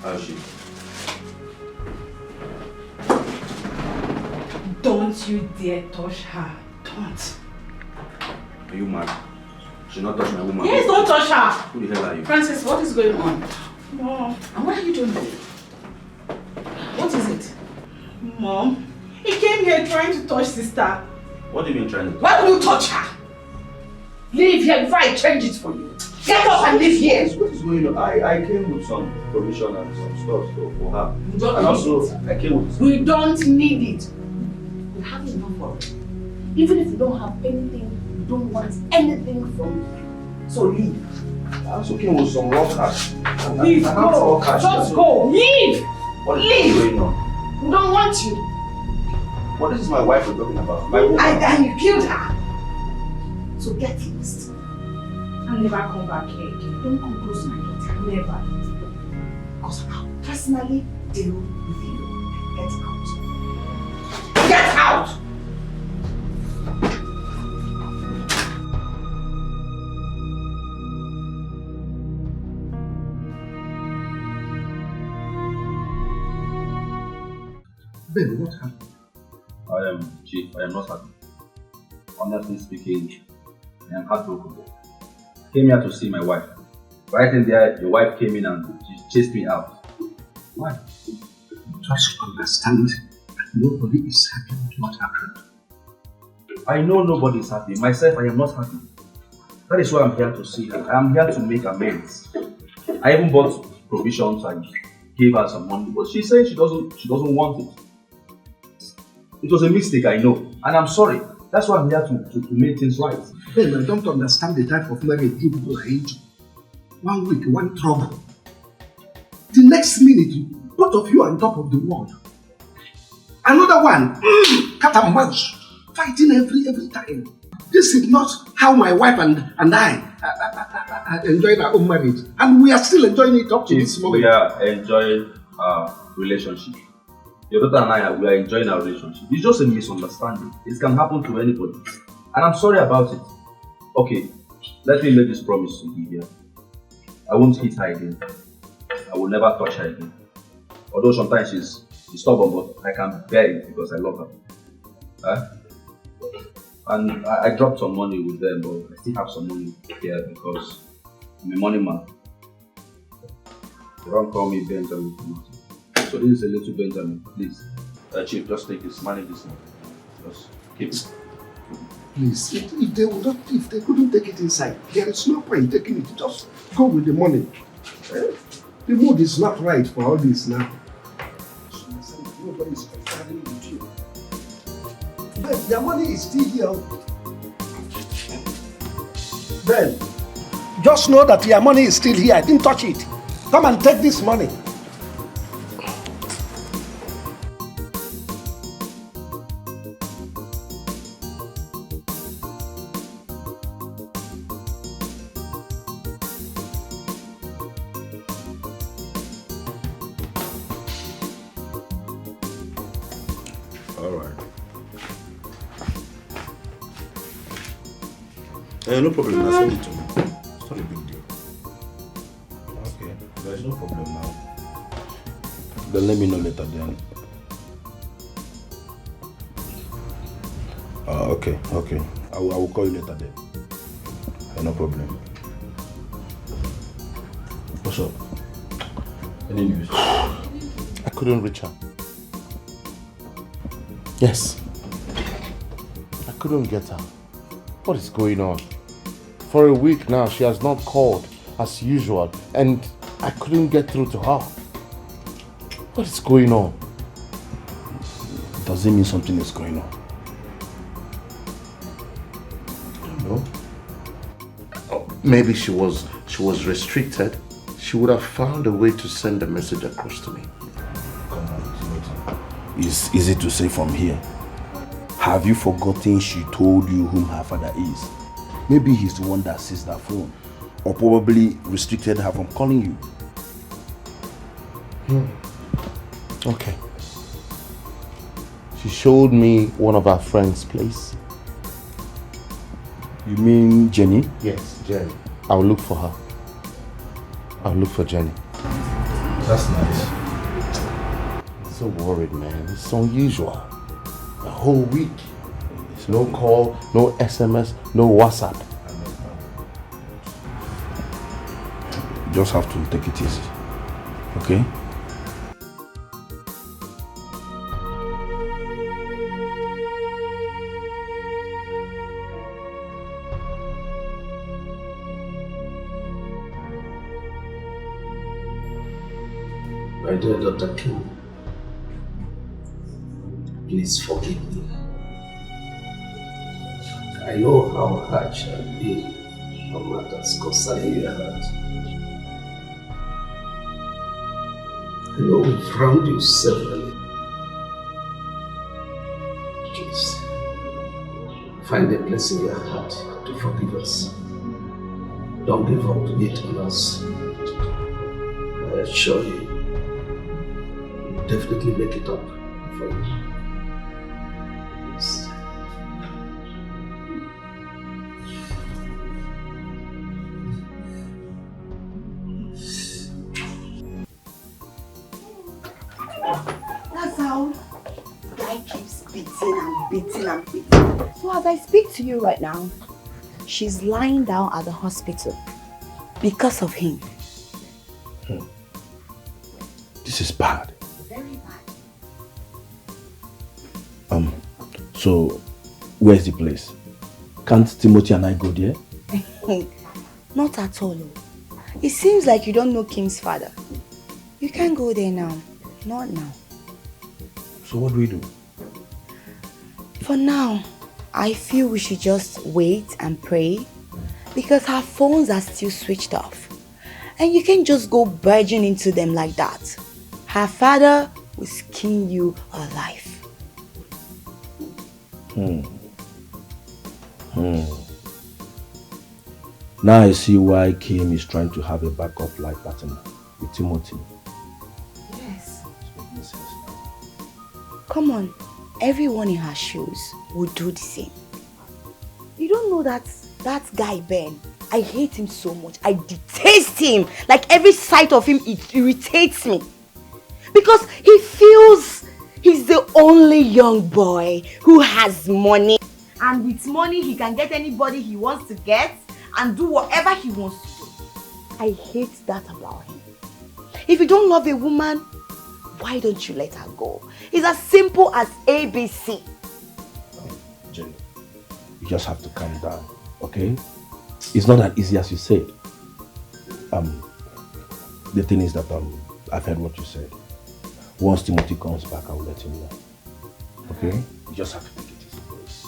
Hardship. Don't you dare touch her. Don't. Are you mad? Should not touch my woman. Yes, don't touch her. Who the hell are you? Francis, what is going on? Mom. And what are you doing there? What is it? Mom, he came here trying to touch sister. What do you mean trying to? Why would you touch her? Leave here before I change it for you. Get up and leave here. What is going on? I came with some provision and some stuff for her. We don't and need also, it. I came with... We don't need it. We have enough of it. Even if you don't have anything, we don't want anything from you. So leave. I also came with some raw cash. Leave, go. Just go. Leave. What is Leave. going on? We don't want you. What is my wife we're talking about? My woman. And you killed her. So get lost. And never come back here again. Don't come close to my daughter. Never. Because I'll personally deal with you. Get out. Get out! Ben, what happened? Chief, I am not happy. Honestly speaking, I am heartbroken. I came here to see my wife. Right in there, your wife came in and she chased me out. Why? Just understand that nobody is happy with what happened. I know nobody is happy. Myself, I am not happy. That is why I'm here to see her. I am here to make amends. I even bought provisions and gave her some money, but she said she doesn't want it. It was a mistake, I know, and I'm sorry. That's why I'm here to make things right. Ben, I don't understand the type of marriage you people are into. 1 week, one trouble. The next minute, both of you are on top of the world. Another one, cat and mouse, fighting every time. This is not how my wife and I are enjoying our own marriage. And we are still enjoying it up to this moment. We are enjoying our relationship. Your daughter and I, we are enjoying our relationship. It's just a misunderstanding. It can happen to anybody. And I'm sorry about it. Okay, let me make this promise to you here. I won't hit her again. I will never touch her again. Although sometimes she's stubborn, but I can bear it because I love her. And I dropped some money with them, but I still have some money here because I'm a money man. They don't call me Benjamin. So this is a little Benjamin, please. Chief, just take this, manage this one. Just keep it. Please, if they couldn't take it inside, there is no point taking it. Just go with the money. The mood is not right for all this now. Nobody is comparing with you. Ben, your money is still here. Ben, just know that your money is still here. I didn't touch it. Come and take this money. No problem, now send it to me. It's not a big deal. Okay, there's no problem now. Then let me know later then. Okay. I will call you later then. No problem. What's up? Any news? I couldn't reach her. Yes. I couldn't get her. What is going on? For a week now, she has not called as usual, and I couldn't get through to her. What is going on? Does it mean something is going on? I don't know. Oh, maybe she was restricted. She would have found a way to send a message across to me. Come on, it's easy to say from here. Have you forgotten she told you whom her father is? Maybe he's the one that sees that phone, or probably restricted her from calling you. Okay. She showed me one of her friend's place. You mean Jenny? Yes, Jenny. I'll look for her. I'll look for Jenny. That's nice. I'm so worried, man. It's unusual. The whole week. No call, no SMS, no WhatsApp. You just have to take it easy. Okay? My dear Dr. Kim, please forgive me. I know how harsh I've been on matters concerning your heart. I know we've wronged you severally. Please, find a place in your heart to forgive us. Don't give up it on us. I assure you, we'll definitely make it up for you. Yes. That's how guy keeps beating and beating and beating. So as I speak to you right now, she's lying down at the hospital because of him. This is bad. Very bad. So where's the place? Can't Timothy and I go there? Not at all. It seems like you don't know Kim's father. You can't go there now. Not now. So what do we do? For now, I feel we should just wait and pray because her phones are still switched off. And you can't just go barging into them like that. Her father will skin you alive. Now I see why Kim is trying to have a backup life partner with Timothy. Yes. Come on, everyone in her shoes would do the same. You don't know that guy Ben, I hate him so much. I detest him. Like every sight of him, it irritates me. Because he feels he's the only young boy who has money. And with money, he can get anybody he wants to get and do whatever he wants to do. I hate that about him. If you don't love a woman, why don't you let her go? It's as simple as ABC. Jenny, you just have to calm down, okay? It's not as easy as you said. The thing is that I've heard what you said. Once Timothy comes back, I will let him know. Okay? You just have to take it easy, please.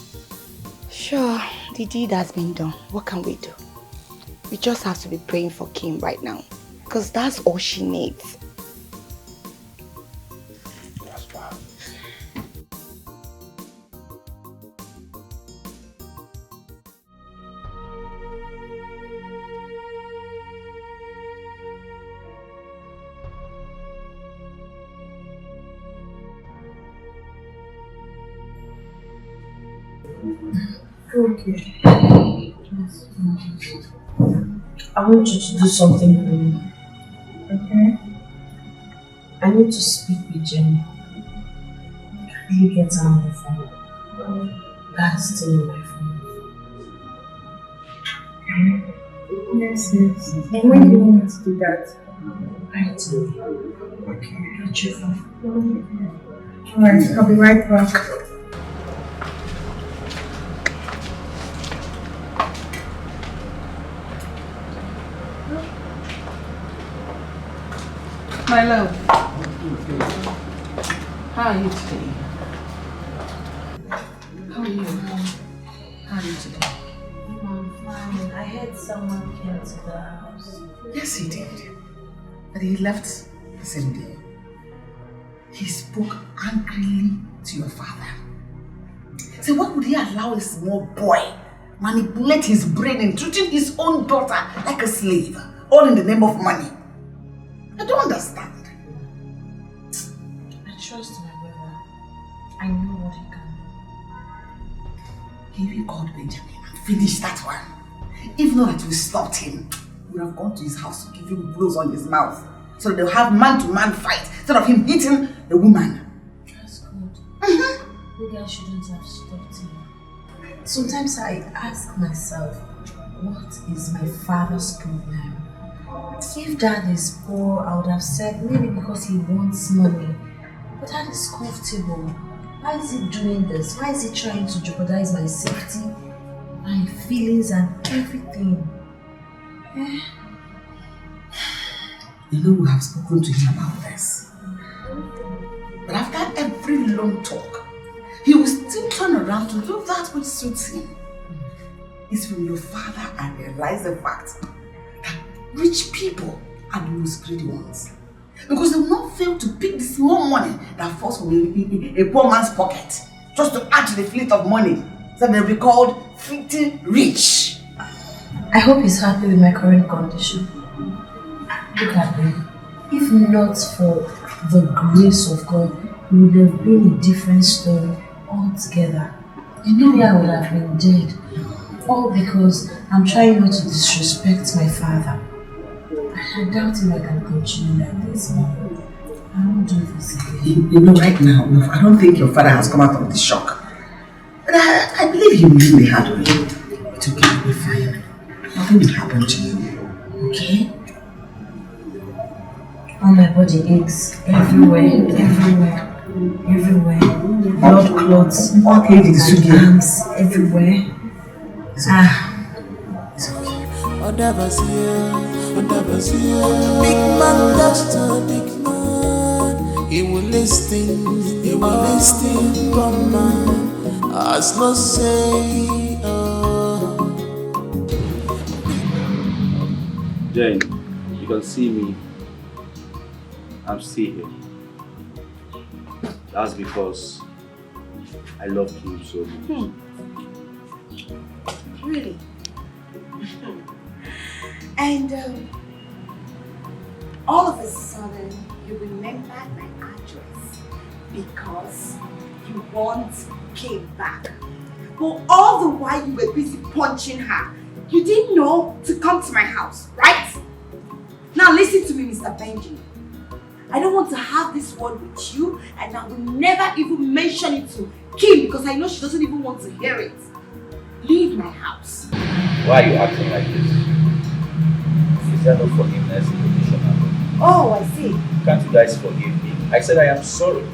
Sure, the deed has been done. What can we do? We just have to be praying for Kim right now. Because that's all she needs. That's bad. Okay. I want you to do something for me. Okay? I need to speak with Jenny. Can you get her on the phone? That's still on my phone. Yes, yes. And when do you want me to do that? Right away. Okay. Not your phone. Alright, I'll be right back. My love, how are you today? How are you? How are you today? I'm fine. I heard someone came to the house. Yes, he did. But he left the same day. He spoke angrily to your father. So what would he allow a small boy manipulate his brain and treating his own daughter like a slave, all in the name of money? I don't understand. I trust my brother. I know what he can do. He called Benjamin and finished that one. If not that we stopped him, we would have gone to his house to give him blows on his mouth. so they'll have man-to-man fight instead of him hitting the woman. That's good. Maybe I shouldn't have stopped him. Sometimes I ask myself, what is my father's problem? If dad is poor, I would have said maybe because he wants money. But dad is comfortable. Why is he doing this? Why is he trying to jeopardize my safety, my feelings and everything? You know, we have spoken to him about this. But after every long talk, he will still turn around to do that which suits him. It's when your father and realize the fact that rich people are the most greedy ones. Because they will not fail to pick the small money that falls from a poor man's pocket just to add to the fleet of money so they'll be called filthy rich. I hope he's happy with my current condition. Look at me. If not for the grace of God, it would have been a different story altogether. Maybe I would have been dead. All because I'm trying not to disrespect my father. I doubt if I can continue like this, Mom. I won't do this again. You know, right now, I don't think your father has come out of the shock. But I believe he will leave the hard way. It's okay, you'll be fine. Nothing will happen to you. Okay? All my body aches everywhere. Blood clots, all arms everywhere. It's okay. Big man, just a big man. He will listen, come man. As no say, Jane, you can see me. I'm still here. That's because I love you so much. Really? And all of a sudden, you remembered my address because you once came back. But all the while you were busy punching her, you didn't know to come to my house, right? Now listen to me, Mr. Benjamin. I don't want to have this word with you, and I will never even mention it to Kim because I know she doesn't even want to hear it. Leave my house. Why are you acting like this? Is there no forgiveness in the dictionary? Oh, I see. Can't you guys forgive me? I said I am sorry.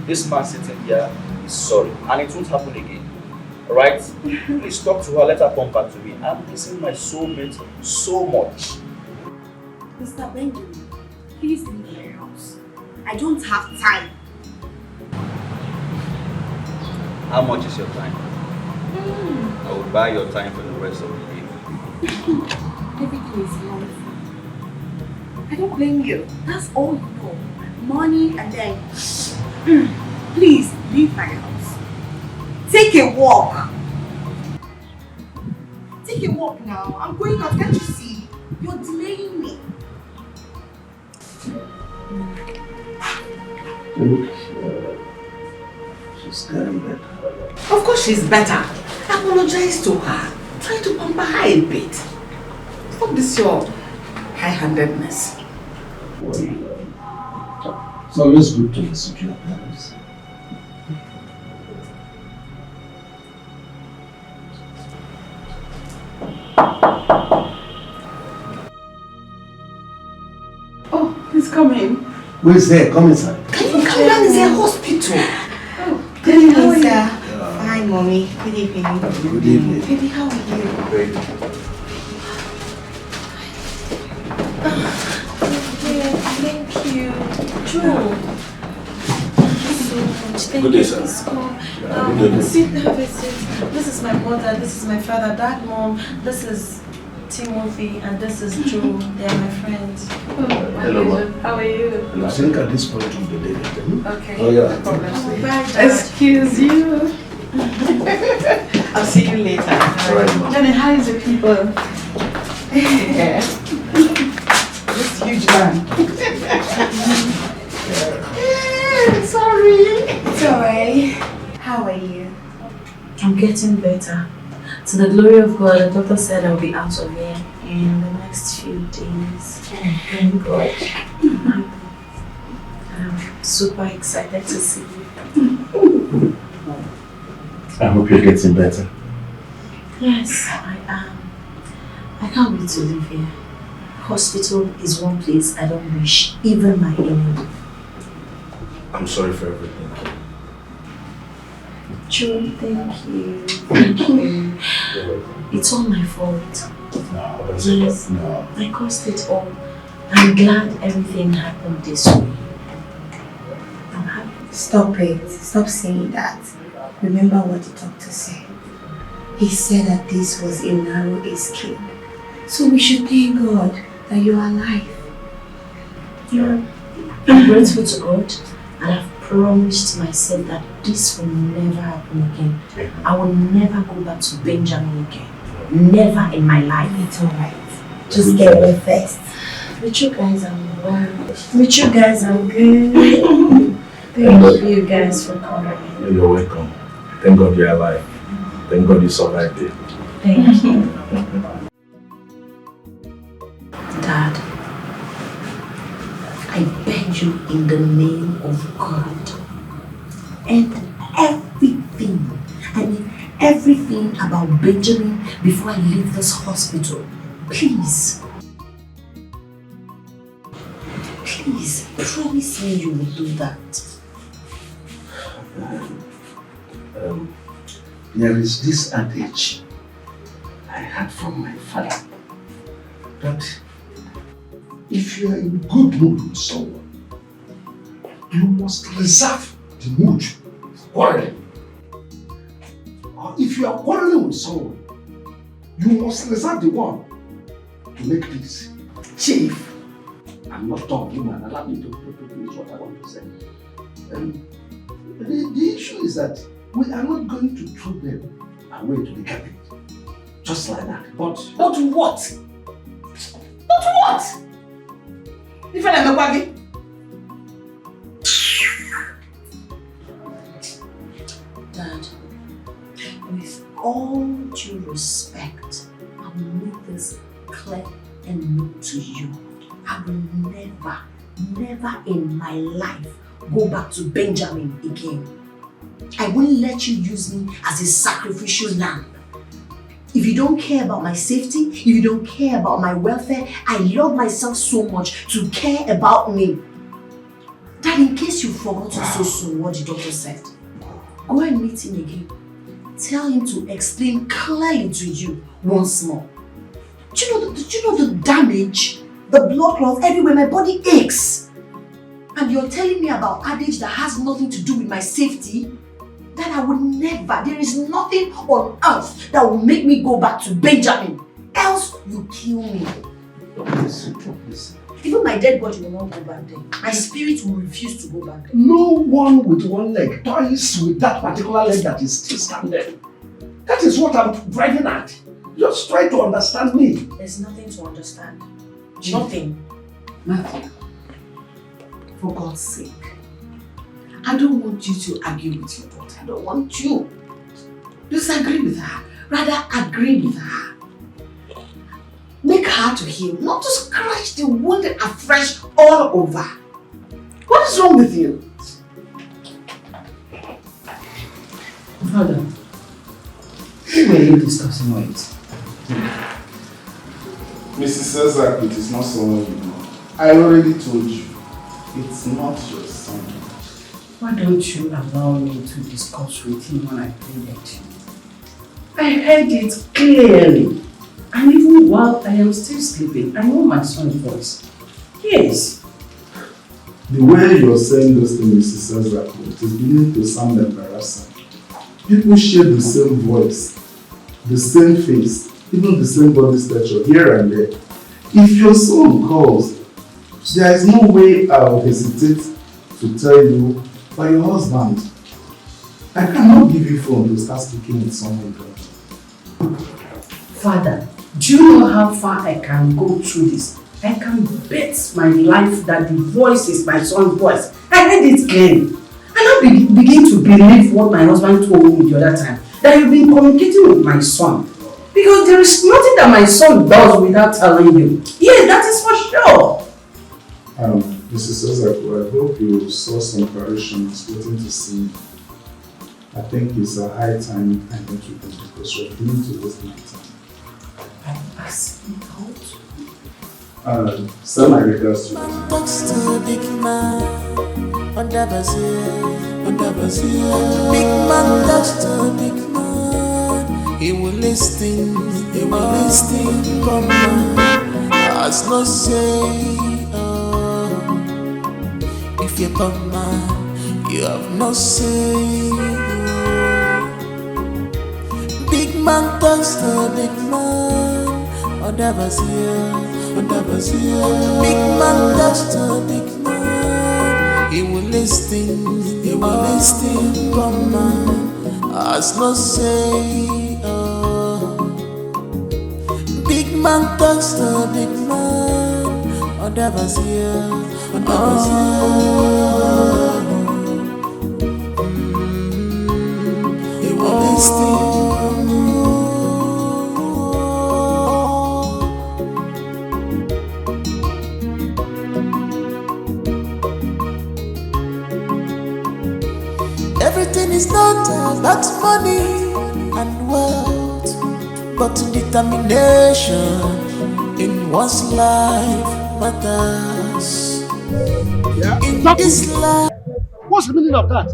This man sitting here is sorry, and it won't happen again. Alright? Please talk to her, let her come back to me. I'm missing my soulmate so much. Mr. Benjamin, please leave my house. I don't have time. How much is your time? I will buy your time for the rest of the day. Everything is wrong. I don't blame you. That's all you know. Money and then... Please, leave my house. Take a walk. Take a walk now. I'm going out. Can't you see? You're delaying me. She's getting better. Of course she's better. Apologize to her. Try to pamper her a bit. Stop this your high-handedness. It's always good to listen to your parents. Oh, please come in. Who is there? Come inside. Can you come down? It's a hospital. Oh, good evening, sir. Hi, Mommy. Good evening. Good evening. Baby, how are you? Great. Thank you. Joe. Thank you so much. Thank Good day, you. sir. Please come. Good day. Sit, have a seat. This is my mother, this is my father, dad, mom, this is Timothy, and this is Joe. They are my friends. Hello, ma. How are you? And I think at this point we'll be later. Okay. Oh, yeah. No problem. Bye, Dad. Excuse you. I'll see you later. All right, ma. Jenny, how is the people? Yeah. This huge man. Sorry. It's alright. How are you? I'm getting better. To the glory of God, the doctor said I'll be out of here in the next few days. Thank God. I'm super excited to see you. I hope you're getting better. Yes, I am. I can't wait to live here. Hospital is one place I don't wish even my enemy. I'm sorry for everything. Joe, thank you. Thank you. It's all my fault. No, that's Yes, no. I caused it all. I'm glad everything happened this way. I'm happy. Stop it. Stop saying that. Remember what the doctor said. He said that this was a narrow escape. So we should thank God that you are alive. Yeah. I'm grateful to God, and I've promised myself that this will never happen again. I will never go back to Benjamin again. Never in my life. It's alright. Just get well first. With you guys, I'm well. With you guys, I'm good. Thank you guys for coming. You're welcome. Thank God you're alive. Thank God you survived it. Thank you. Dad, I beg you in the name of God, and everything about Benjamin before I leave this hospital, please promise me you will do that. There is this adage I had from my father that if you are in good mood with someone, you must reserve the mood for quarreling. Or if you are quarreling with someone, you must reserve the one to make peace. Chief, I'm not talking, man. Allow me to finish what I want to say. The issue is that we are not going to throw them away to the garbage. Just like that. But But what? But what? If I am a Dad, with all due respect, I will make this clear and known to you. I will never in my life go back to Benjamin again. I won't let you use me as a sacrificial lamb. If you don't care about my safety, if you don't care about my welfare, I love myself so much to care about me. Dad, in case you've forgotten so soon what the doctor said, go and meet him again. Tell him to explain clearly to you once more. Do you know the damage, the blood clots everywhere, my body aches. And you're telling me about adage that has nothing to do with my safety? That I would never, there is nothing on earth that will make me go back to Benjamin. Else you kill me. listen. Even my dead body will not go back there. My spirit will refuse to go back there. No one with one leg toys with that particular leg that is still standing. That is what I'm driving at. Just try to understand me. There's nothing to understand. Nothing. Matthew, for God's sake, I don't want you to argue with your daughter. I don't want you to disagree with her. Rather, agree with her. Make her to heal, not to scratch the wound afresh all over. What is wrong with you? Father, who were you discussing with? Mrs. Cesar, it is not someone you know. I already told you, it's not your son. Why don't you allow me to discuss with him when I pleaded to you? I heard it clearly. And even while I am still sleeping, I know my son's voice. Yes. The way you're saying those things, Mrs. Cesar, it is beginning to sound embarrassing. People share the same voice, the same face, even the same body stature here and there. If your son calls, there is no way I will hesitate to tell you by your husband. I cannot give you phone to start speaking with someone else. Father, do you know how far I can go through this? I can bet my life that the voice is my son's voice. I heard it clearly. And I begin to believe what my husband told me the other time, that you've been communicating with my son. Because there is nothing that my son does without telling you. Yes, that is for sure. Mrs. Wazico, I hope you saw some parishioners waiting to see me. I think it's a high time I met with them because you're beginning to waste my time. I'm passing out. Send my regards to you. Talks to a big man under Brazil. Big man talks to a big man. He will listen, come on. As no say, if you come man, you have no say. Big man talks to a big man under Brazil. Big man talks to a big man. He will listen, come on. As no say, big man talks to a big man under Brazil. He will listen. Everything is not about money and wealth, but determination in one's life matters. Yeah. In this life. What's the meaning of that?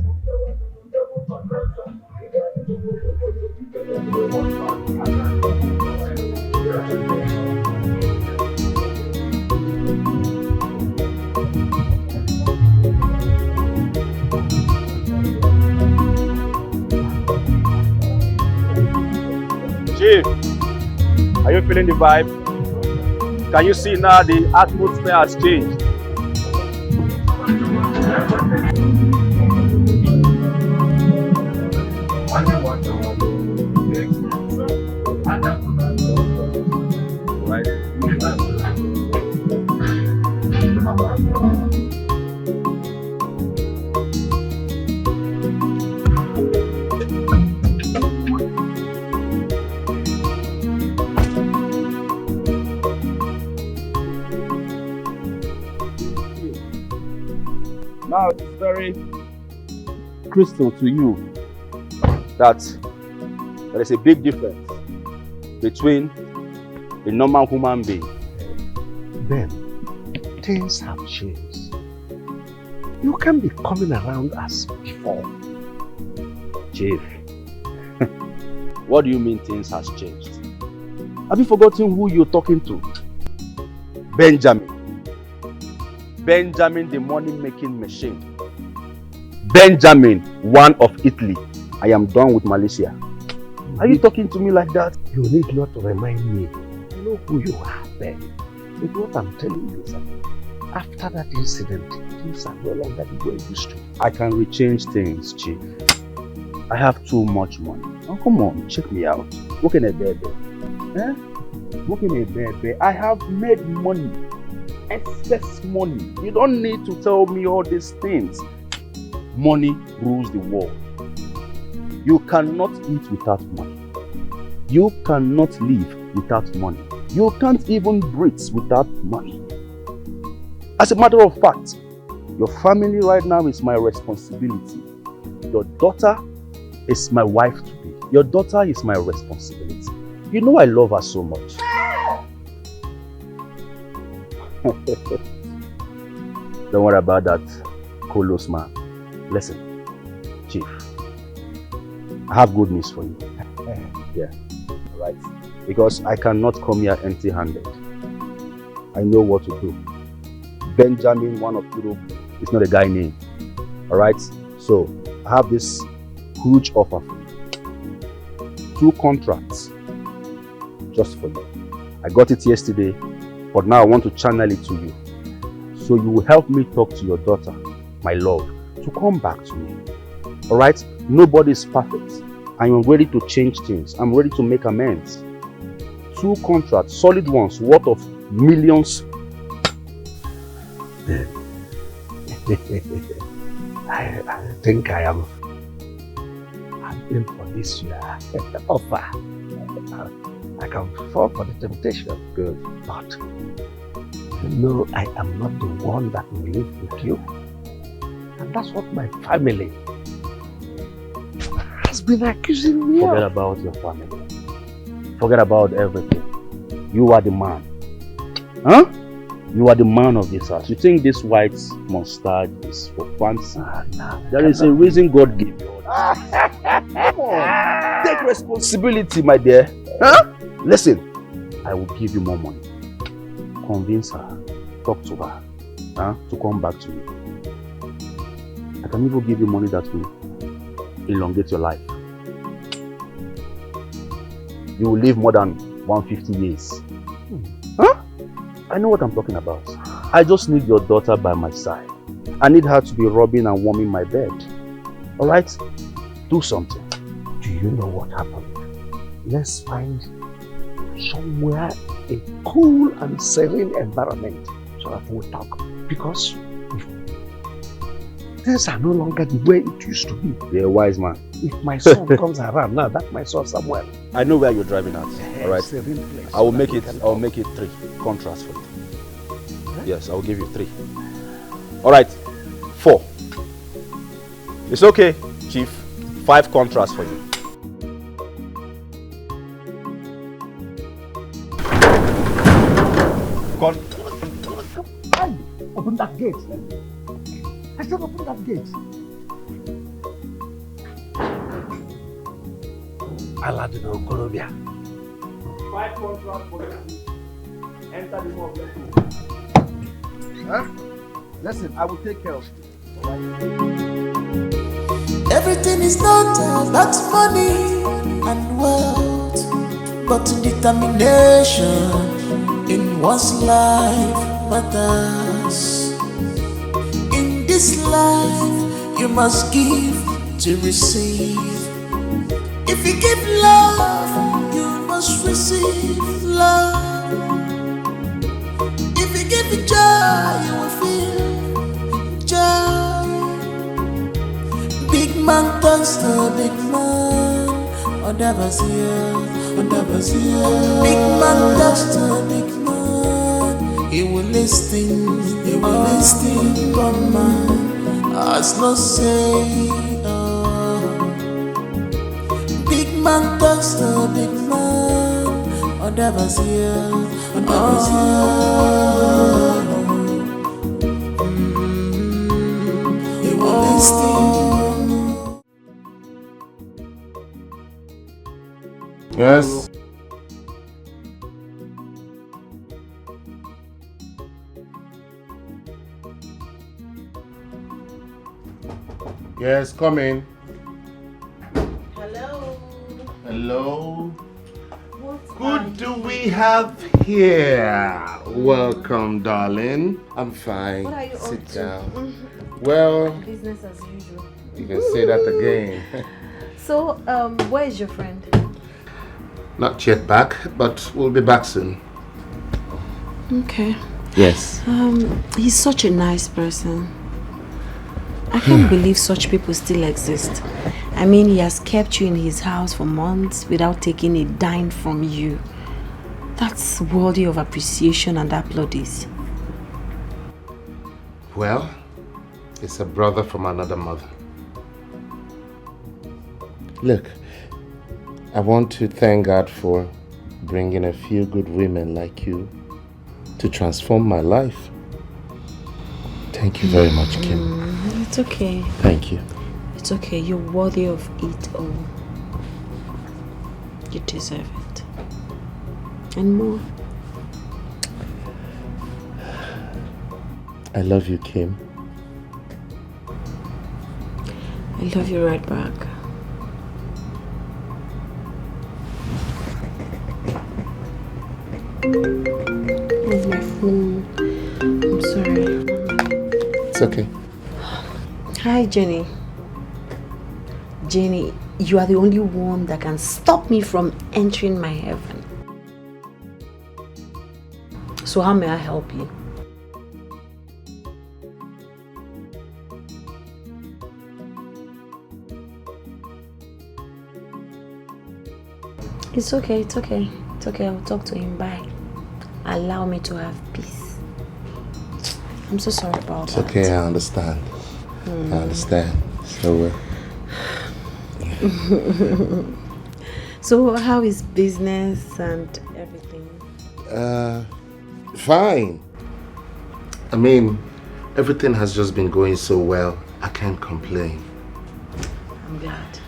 Chief, are you feeling the vibe? Can you see now the atmosphere has changed? Now it's very crystal to you that there is a big difference between a normal human being. Ben, things have changed. You can't be coming around as before. Chief, what do you mean things has changed? Have you forgotten who you're talking to? Benjamin. Benjamin, the money-making machine. Benjamin, one of Italy. I am done with Malaysia. Are you talking to me like that? You need not to remind me. I know who you are, Ben. But what I'm telling you is that after that incident, things are no longer the way it used to. I can rechange things, Chief. I have too much money. Oh, come on, check me out. Work in a bed. Eh? Work in a bed. I have made money. Excess money. You don't need to tell me all these things. Money rules the world. You cannot eat without money. You cannot live without money. You can't even breathe without money. As a matter of fact, your family right now is my responsibility. Your daughter is my wife to be. Your daughter is my responsibility. You know I love her so much. Don't worry about that, Kolos man. Listen, Chief, I have good news for you. Yeah, right. Because I cannot come here empty-handed. I know what to do. Benjamin, one of Europe, is not a guy name. Alright? So, I have this huge offer for you. 2 contracts. Just for you. I got it yesterday, but now I want to channel it to you. So you will help me talk to your daughter, my love, to come back to me. Alright? Nobody is perfect. I am ready to change things. I'm ready to make amends. 2 contracts, solid ones, worth of millions. I think I am in for this year offer. I can fall for the temptation. Good. But You know, I am not the one that will live with you. And that's what my family has been accusing me of. Forget about your family. Forget about everything. You are the man. Huh? You are the man of this house. You think this white mustache is for fancy? There is a reason God gave you all this. Come on. Take responsibility, my dear. Huh? Listen, I will give you more money. Convince her. Talk to her. Huh? To come back to you. I can even give you money that will elongate your life. You will live more than 150 years. Huh? I know what I'm talking about. I just need your daughter by my side. I need her to be rubbing and warming my bed. Alright? Do something. Do you know what happened? Let's find somewhere a cool and serene environment so that we'll talk. Because things are no longer the way it used to be. You're a wise man. If my son comes around now, that my son somewhere. I know where you're driving at. Alright? Serene place. I will make it 3 contracts for you. Yes, I will give you 3. Alright, 4. It's okay, Chief. 5 contracts for you. Open that gate. I said open that gate. Aladino Colombia. 5 contracts for you. Enter the mall. Huh? Listen, I will take care of you. Everything is not about money and wealth, but determination in one's life matters. In this life, you must give to receive. If you give love, you must receive love. If you give it joy, you will feel joy. Big man turns to big man. Big man turns to big man. He will listen, but man has no say. Big man turns to big man. He will listen. Yes. Yes, come in. Hello. Hello. Who do we have here? Welcome, darling. I'm fine. What are you Sit up to? down. Well, Business as usual. you can say that again. So, where is your friend? Not yet back, but we'll be back soon. Okay. Yes. He's such a nice person. I can't believe such people still exist. I mean, he has kept you in his house for months without taking a dime from you. That's worthy of appreciation and applaudis. Well, it's a brother from another mother. Look, I want to thank God for bringing a few good women like you to transform my life. Thank you very much, Kim. It's okay. Thank you. It's okay. You're worthy of it all. You deserve it. And more. I love you, Kim. I love you right back. Where's my phone? I'm sorry. It's okay. Hi, Jenny. Jenny, you are the only one that can stop me from entering my heaven. So how may I help you? It's okay, it's okay. It's okay, I'll talk to him. Bye. Allow me to have peace. I'm so sorry about It's that. okay, I understand. I understand. So, So how is business and everything? fine. I mean, everything has just been going so well. I can't complain. I'm glad.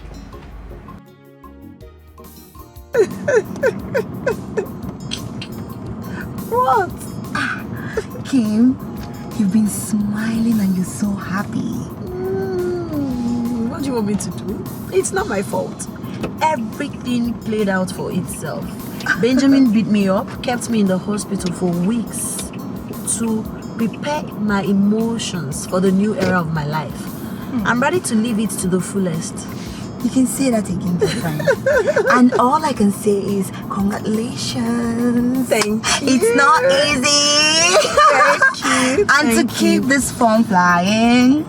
What? Kim, you've been smiling and you're so happy. What do you want me to do? It's not my fault. Everything played out for itself. Benjamin beat me up, kept me in the hospital for weeks to prepare my emotions for the new era of my life. I'm ready to live it to the fullest. You can say that again, my friend. And all I can say is congratulations. Thank you. It's not easy. Thank you. And to keep this phone flying,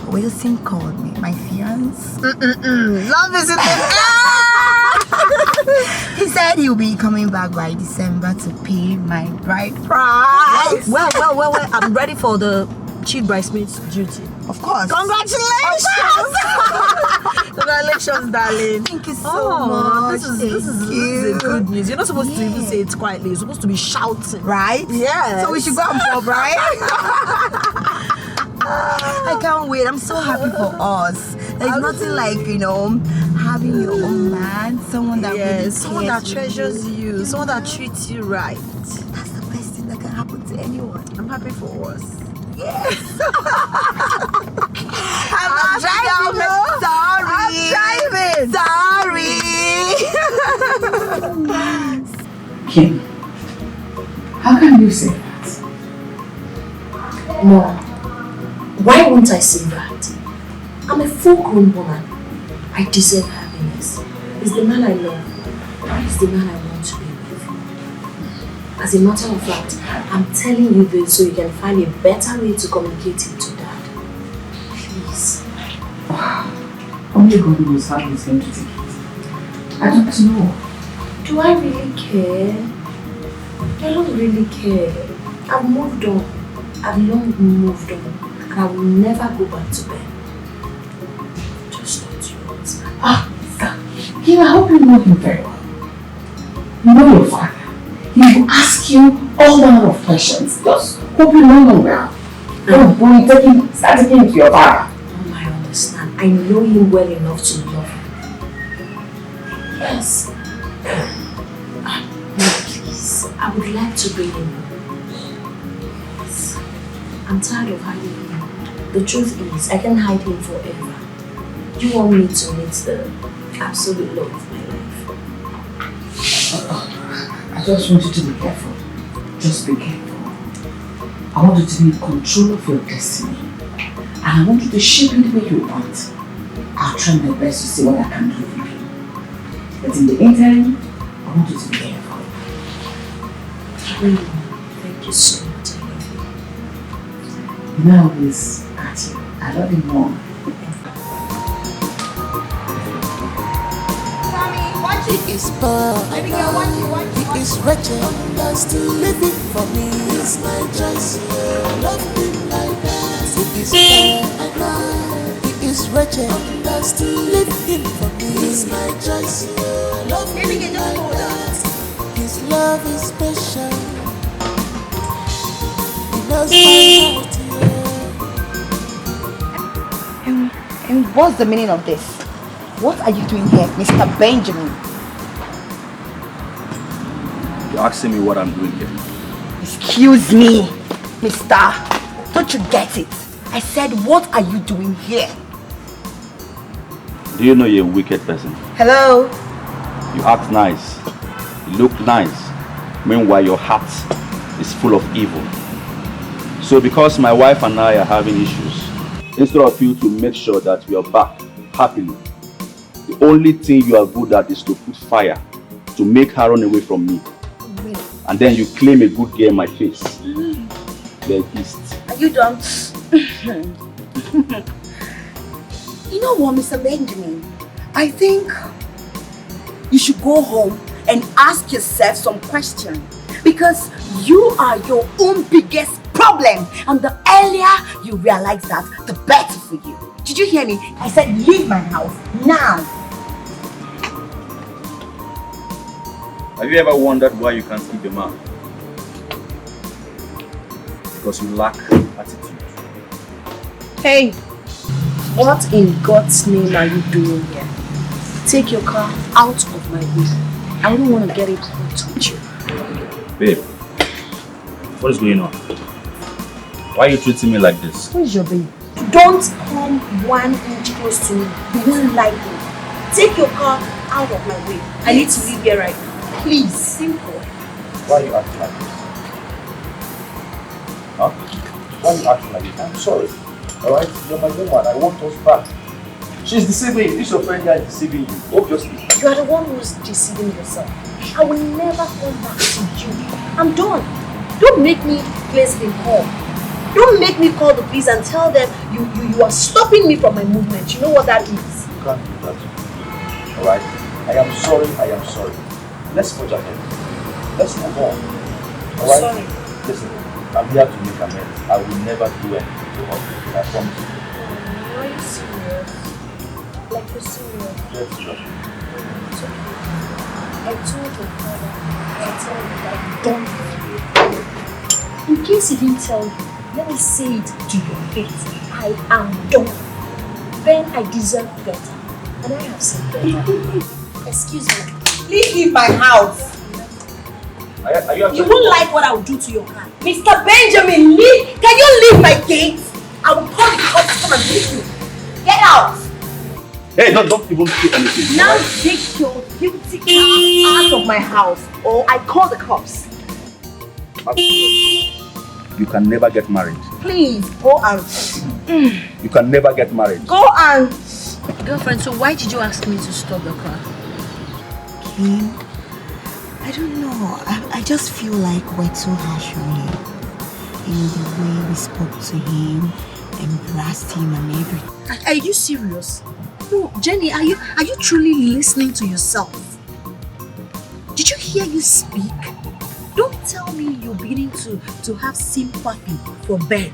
Wilson called me, my fiance. Love is in the He said he'll be coming back by December to pay my bride price. Well, I'm ready for the chief bridesmaid's duty. Of course. Congratulations! Congratulations, darling. Thank you so much. This is a good news. You're not supposed to even say it quietly. You're supposed to be shouting. Right? Yeah. So we should go and pop, right? I can't wait. I'm so happy for us. There's nothing like, having your own man, someone that really someone that treasures you, someone that treats you right. That's the best thing that can happen to anyone. I'm happy for us. Yes. I'm driving. Sorry. Kim, how can you say that? Mom, why won't I say that? I'm a full-grown woman. I deserve happiness. He's the man I love. He's the man I want to be with. As a matter of fact, I'm telling you this so you can find a better way to communicate it to Dad. Please. Only God knows how he's going to take it. I don't know. Do I really care? I don't really care. I've moved on. I've long moved on. And I will never go back to bed. Just not yours. Kim, I hope you know him very well. You know your father. He will ask you all manner of questions. Just hope you know him well. Don't go start taking to your father. I understand. I know him well enough to love him. Yes. No, please. I would like to bring him home. Yes. I'm tired of hiding him. The truth is, I can't hide him forever. You want me to meet the absolute love of my life. I just want you to be careful. Just be careful. I want you to be in control of your destiny. And I want you to shape it the way you want. I'll try my best to see what I can do for you. But in the interim, I want you to be careful. Thank you so much. I love you. You know this, Auntie. I love you more. He is poor, he is wretched, still living for me. It's my choice, love me like that. He is poor, he is wretched, still living for me. It's my choice, love me like that. His love is special. He knows my heart, And what's the meaning of this? What are you doing here, Mr. Benjamin? You're asking me what I'm doing here. Excuse me, mister. Don't you get it? I said, what are you doing here? Do you know you're a wicked person? Hello? You act nice. You look nice. Meanwhile, your heart is full of evil. So because my wife and I are having issues, instead of you to make sure that we are back happily, the only thing you are good at is to put fire to make her run away from me. And then you claim a good girl in my face. You're a beast. Are you done? You know what, Mr. Benjamin? I think you should go home and ask yourself some questions. Because you are your own biggest problem. And the earlier you realize that, the better for you. Did you hear me? I said leave my house now. Have you ever wondered why you can't keep a man? Because you lack attitude. Hey, what in God's name are you doing here? Take your car out of my way. I don't want to get it hot with you. Babe, what is going on? Why are you treating me like this? Who is your babe? Don't come 1 inch close to me. You won't like me. Take your car out of my way. I need to leave here right now. Please, simple. Why are you acting like this? Huh? Why are you acting like this? I'm sorry. Alright? You're my woman. I want us back. She's deceiving you. This your friend guy is deceiving you. Obviously. You are the one who's deceiving yourself. I will never come back to you. I'm done. Don't make me place the call. Don't make me call the police and tell them you are stopping me from my movement. You know what that is? You can't do that. Alright? I am sorry. Let's forge ahead. Let's move on. Alright? Sorry. Listen, I'm here to make amends. I will never do anything to hurt you. I promise you. Are you serious? Like you're serious? Yes, sure. It's okay. I told your father to tell you that I'm done with you. In case he didn't tell you, let me say it to your face. I am done. Then I deserve better. And I have said better. Excuse me. Please leave my house. Are You won't like what I will do to your car. Mr. Benjamin, leave. Can you leave my gate? I will call the cops to come and leave you. Get out. Hey, don't even say anything. Now take your guilty car out of my house or I call the cops. You can never get married. Please, go and... You can never get married. Go and... Girlfriend, so why did you ask me to stop the car? Kim, I don't know. I just feel like we're too harsh on him. You know, the way we spoke to him, embraced him and everything. Are you serious? No, Jenny, are you truly listening to yourself? Did you hear you speak? Don't tell me you're beginning to have sympathy for Ben.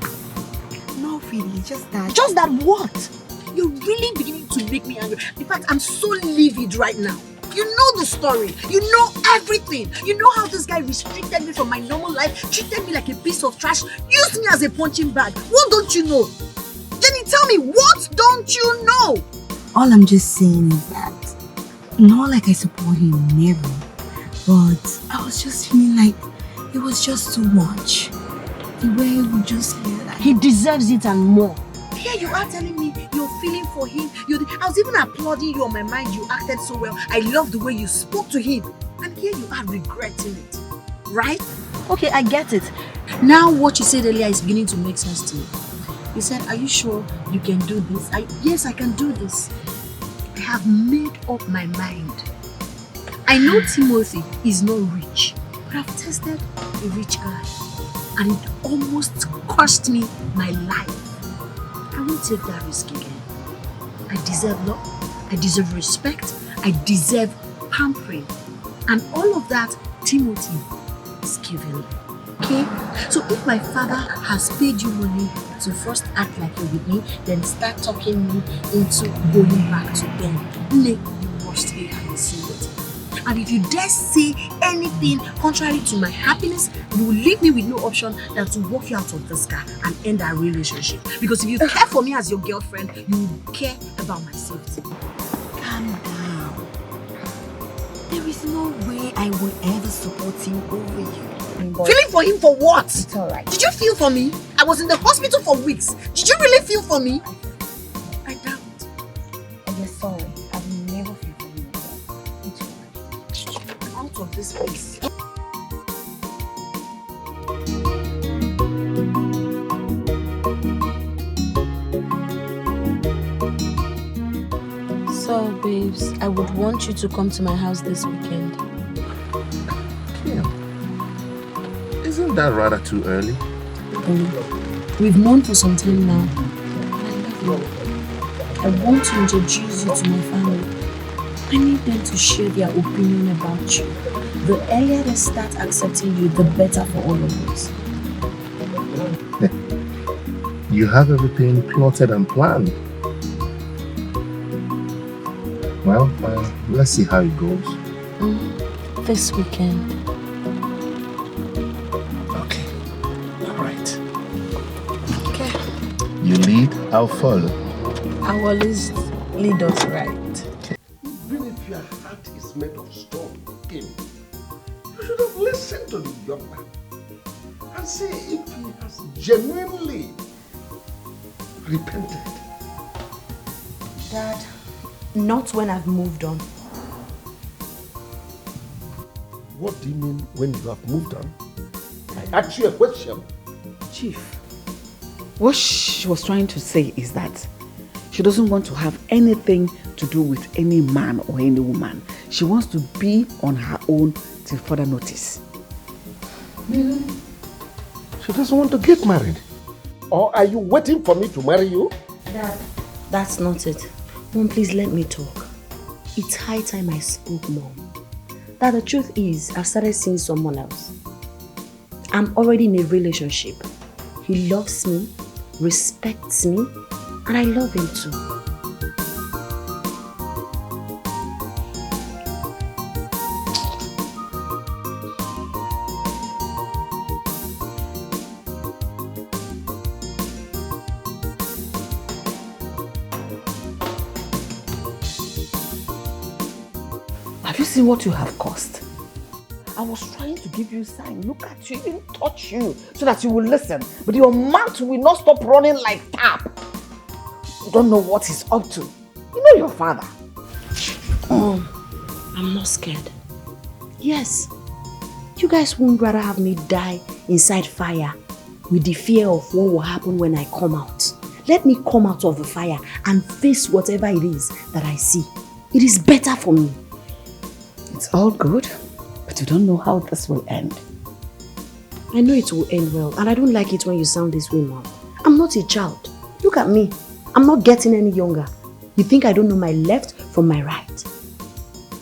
Not really, just that. Just that what? You're really beginning to make me angry. In fact, I'm so livid right now. You know the story. You know everything. You know how this guy restricted me from my normal life, treated me like a piece of trash, used me as a punching bag. What don't you know? Jenny, tell me, what don't you know? All I'm just saying is that, not like I support him, never. But I was just feeling like it was just too much. The way he would just feel like... He deserves it and more. Here you are telling me you're feeling for him. I was even applauding you on my mind. You acted so well. I love the way you spoke to him. And here you are regretting it. Right? Okay, I get it. Now what you said earlier is beginning to make sense to me. You said, are you sure you can do this? Yes, I can do this. I have made up my mind. I know Timothy is not rich, but I've tested a rich guy. And it almost cost me my life. I won't take that risk again. I deserve love, I deserve respect, I deserve pampering. And all of that, Timothy is giving me. Okay? So if my father has paid you money to first act like you're with me, then start talking me into going back to Ben, you must be see it. And if you dare say anything contrary to my happiness, you will leave me with no option than to walk you out of this car and end our relationship. Because if you care for me as your girlfriend, you will care about my safety. Calm down. There is no way I would ever support him over you. Feeling for him for what? It's alright. Did you feel for me? I was in the hospital for weeks. Did you really feel for me? I doubt. I'm sorry. I will never feel for you again. It's alright. I'm out of this place. So, babes, I would want you to come to my house this weekend. Yeah. Isn't that rather too early? We've known for some time now. I love you. I want to introduce you to my family. I need them to share their opinion about you. The earlier they start accepting you, the better for all of us. You have everything plotted and planned. Well, let's see how it goes. This weekend. Okay. All right. Okay. You lead, I'll follow. I will always lead us right. Even if your heart is made of stone, Kim, you should have listened to the young man and see if he has genuinely repented. Dad, not when I've moved on. What do you mean when you have moved on? I asked you a question. Chief, what she was trying to say is that she doesn't want to have anything to do with any man or any woman. She wants to be on her own till further notice. Really? She doesn't want to get married? Or are you waiting for me to marry you? Dad, that's not it. Mom, please let me talk. It's high time I spoke, Mom. That the truth is, I've started seeing someone else. I'm already in a relationship. He loves me, respects me, and I love him too. Have you seen what you have caused? I was trying to give you a sign. Look at you, even touch you, so that you will listen. But your mouth will not stop running like tap. You don't know what he's up to. You know your father. Mom, I'm not scared. Yes, you guys won't rather have me die inside fire with the fear of what will happen when I come out. Let me come out of the fire and face whatever it is that I see. It is better for me. It's all good, but you don't know how this will end. I know it will end well, and I don't like it when you sound this way, Mom. I'm not a child. Look at me. I'm not getting any younger. You think I don't know my left from my right?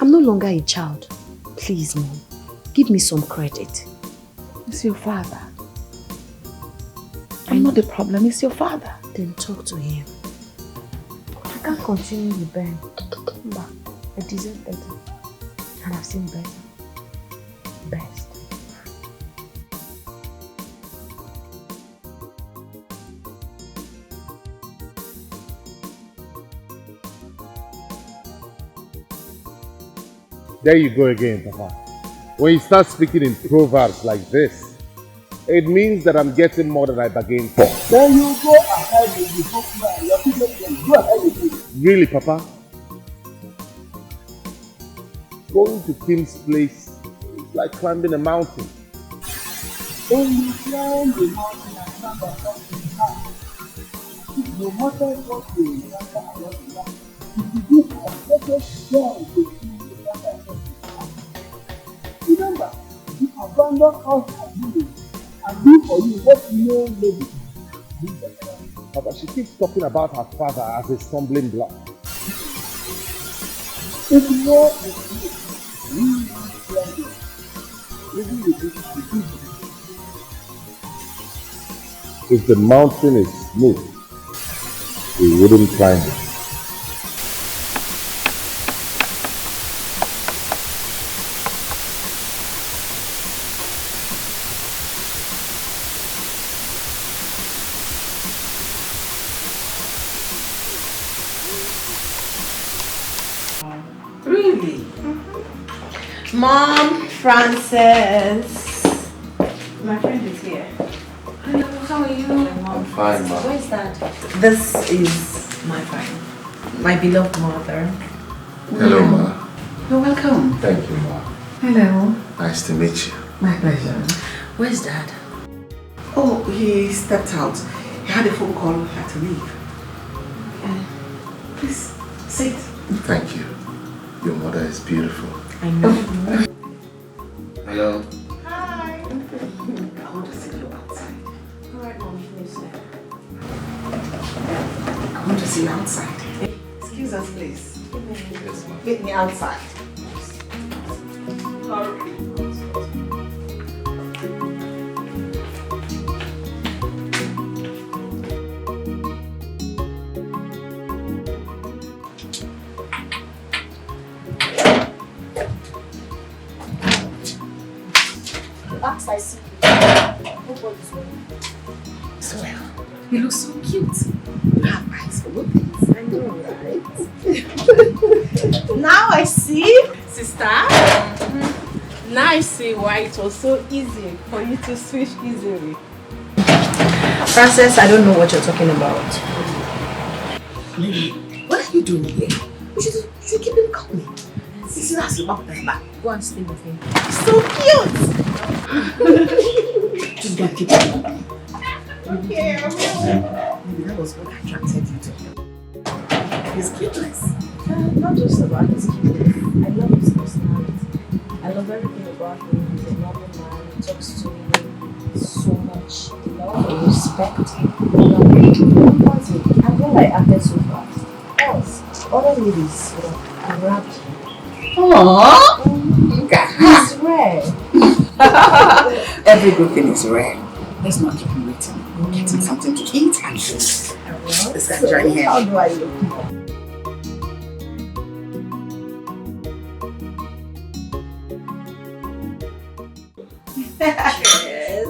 I'm no longer a child. Please, Mom, give me some credit. It's your father. I'm not the problem, it's your father. Then talk to him. I can't continue with Ben. But I deserve better. And I've seen better. Best. There you go again, Papa. When you start speaking in proverbs like this, it means that I'm getting more than I bargained for. Then you go ahead with the book man. Your people go ahead with it. Really, Papa? Going to Kim's place is like climbing a mountain. When you climb the mountain and stand up to the top, no matter what you encounter along the way, if you give a perfect joy to see the encounter, remember, you abandon us and you and do for you what no lady. Papa, she keeps talking about her father as a stumbling block. It's more than you. We want to even If the mountain is smooth, we wouldn't climb it. Really? Mom, Frances. My friend is here. Hello, how are you? I'm fine, Mom. Where's that? This is my friend. My beloved mother. Hello, Ma. You're welcome. Thank you, Ma. Hello. Nice to meet you. My pleasure. Where's Dad? Oh, he stepped out. He had a phone call, he had to leave. Please, sit. Thank you. Your mother is beautiful. I know. Hello. Hi. I want to see you outside. Alright, Mom, please. I want to see you outside. Excuse us, please. Yes, Ma. Meet me outside. last I see you, nobody's wearing. So you look so cute. You have eyes for good things. I know, right? Now I see, sister. Now I see why it was so easy for you to switch easily. Frances, I don't know what you're talking about. Lily, what are you doing here? You should keep him company. This is not about that back. Go and stay with him. So cute! Just go and keep him company. Okay, I will. Maybe that was what attracted you to him. His cuteness. Not just about his cuteness. I love his personality. I love everything about him. He's a normal man. He talks to me so much. Love and respect. I feel like I acted so fast. Else, other ladies would have grabbed him. Aww! He's rare. Every good thing is rare. Let's not keep him waiting. Get him something to eat and drink. Let's get join here. How do I look?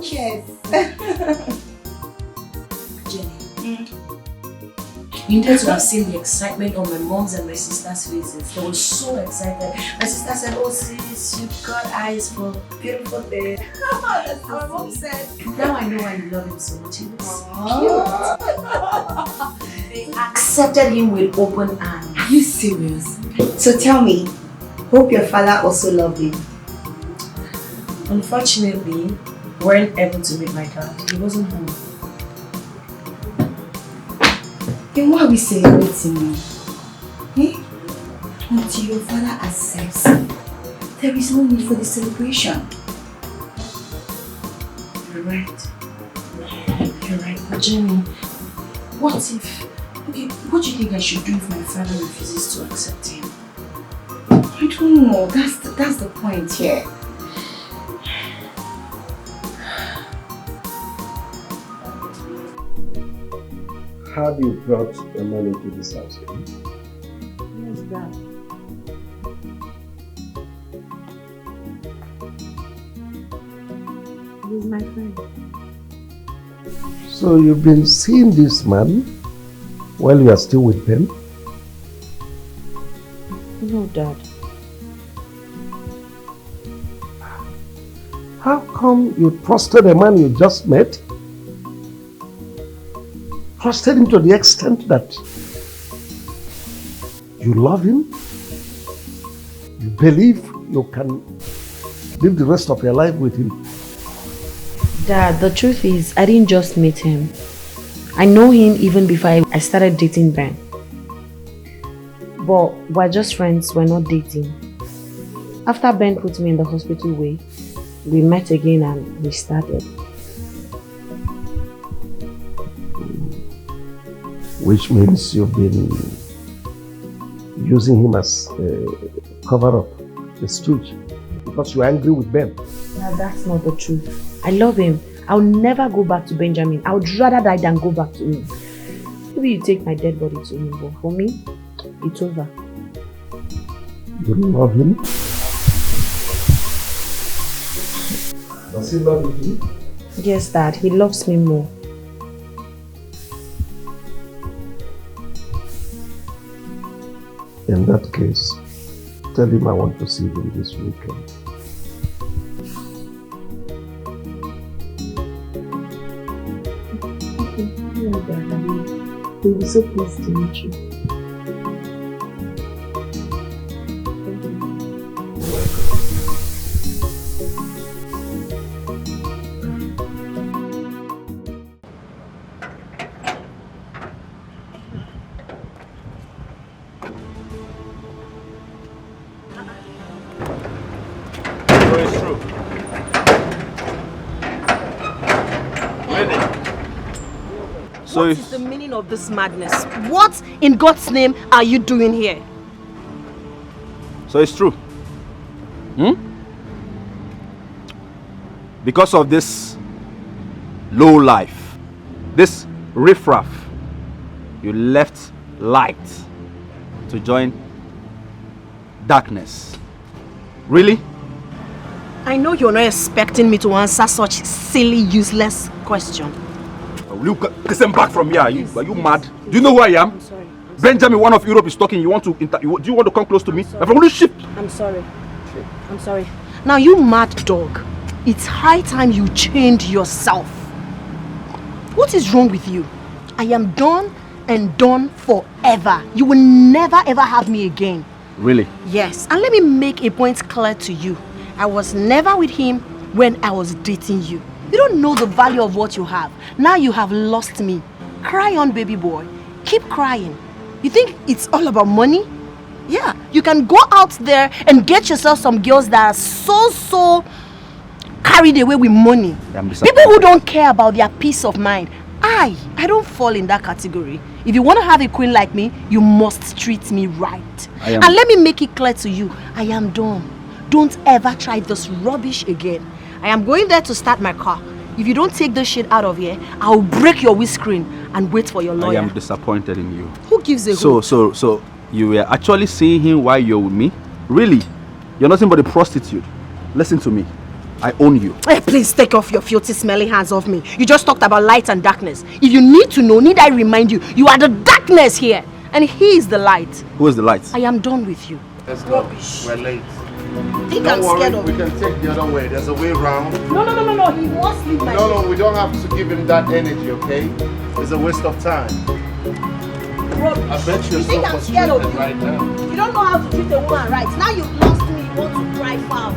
Cheers. Jenny, you need to have seen the excitement on my mom's and my sister's faces. They were so excited. My sister said, "Oh sis, you've got eyes for beautiful things." That's what my mom said. Now I know why you love him so much. He looks cute. They accepted him with open arms. Are you serious? So tell me, hope your father also loved him. Unfortunately, we weren't able to meet my dad. He wasn't home. Then why are we celebrating now? Eh? Until your father accepts him, there is no need for the celebration. You're right. You're right. But Jenny, what if... Okay, what do you think I should do if my father refuses to accept him? I don't know. That's the point here. Have you brought the money to this house? Yes, Dad. He's my friend. So you've been seeing this man while you are still with them? No, Dad. How come you trusted a man you just met? Trusted him to the extent that you love him? You believe you can live the rest of your life with him? Dad, the truth is, I didn't just meet him. I know him even before I started dating Ben. But we're just friends, we're not dating. After Ben put me in the hospital way, we met again and we started. Which means you've been using him as a cover-up, a stooge, because you're angry with Ben. No, that's not the truth. I love him. I'll never go back to Benjamin. I would rather die than go back to him. Maybe you take my dead body to him, but for me, it's over. You love him? Does he love you too? Yes, Dad. He loves me more. In that case, tell him I want to see him this weekend. Yeah, Dad. We'll be so pleased to meet you. What is the meaning of this madness? What in God's name are you doing here? So it's true. Because of this low life, this riffraff, you left light to join darkness. Really? I know you're not expecting me to answer such silly, useless question. Will you listen back from here? Are you mad? Do you know who I am? I'm sorry. Benjamin, one of Europe is talking. Do you want to come close to me? I'm from the ship. I'm sorry. I'm sorry. Now, you mad dog. It's high time you changed yourself. What is wrong with you? I am done and done forever. You will never ever have me again. Really? Yes. And let me make a point clear to you. I was never with him when I was dating you. You don't know the value of what you have. Now you have lost me. Cry on, baby boy. Keep crying. You think it's all about money? Yeah. You can go out there and get yourself some girls that are so carried away with money. People who don't care about their peace of mind. I don't fall in that category. If you want to have a queen like me, you must treat me right. And let me make it clear to you, I am done. Don't ever try this rubbish again. I am going there to start my car. If you don't take this shit out of here, I'll break your windscreen and wait for your lawyer. I am disappointed in you. Who gives a hoot? So you were actually seeing him while you're with me? Really? You're nothing but a prostitute. Listen to me. I own you. Hey, please take off your filthy, smelly hands off me. You just talked about light and darkness. If you need to know, need I remind you, you are the darkness here. And he is the light. Who is the light? I am done with you. Let's go. We're late. Think Don't I'm worry, scared of we you. can take the other way. There's a way round. No. He must leave my No, we don't have to give him that energy, okay? It's a waste of time. Rubbish. I bet you're You think so I'm scared of frustrated you? right now. You don't know how to treat a woman right. Now you've lost me. You want to cry foul.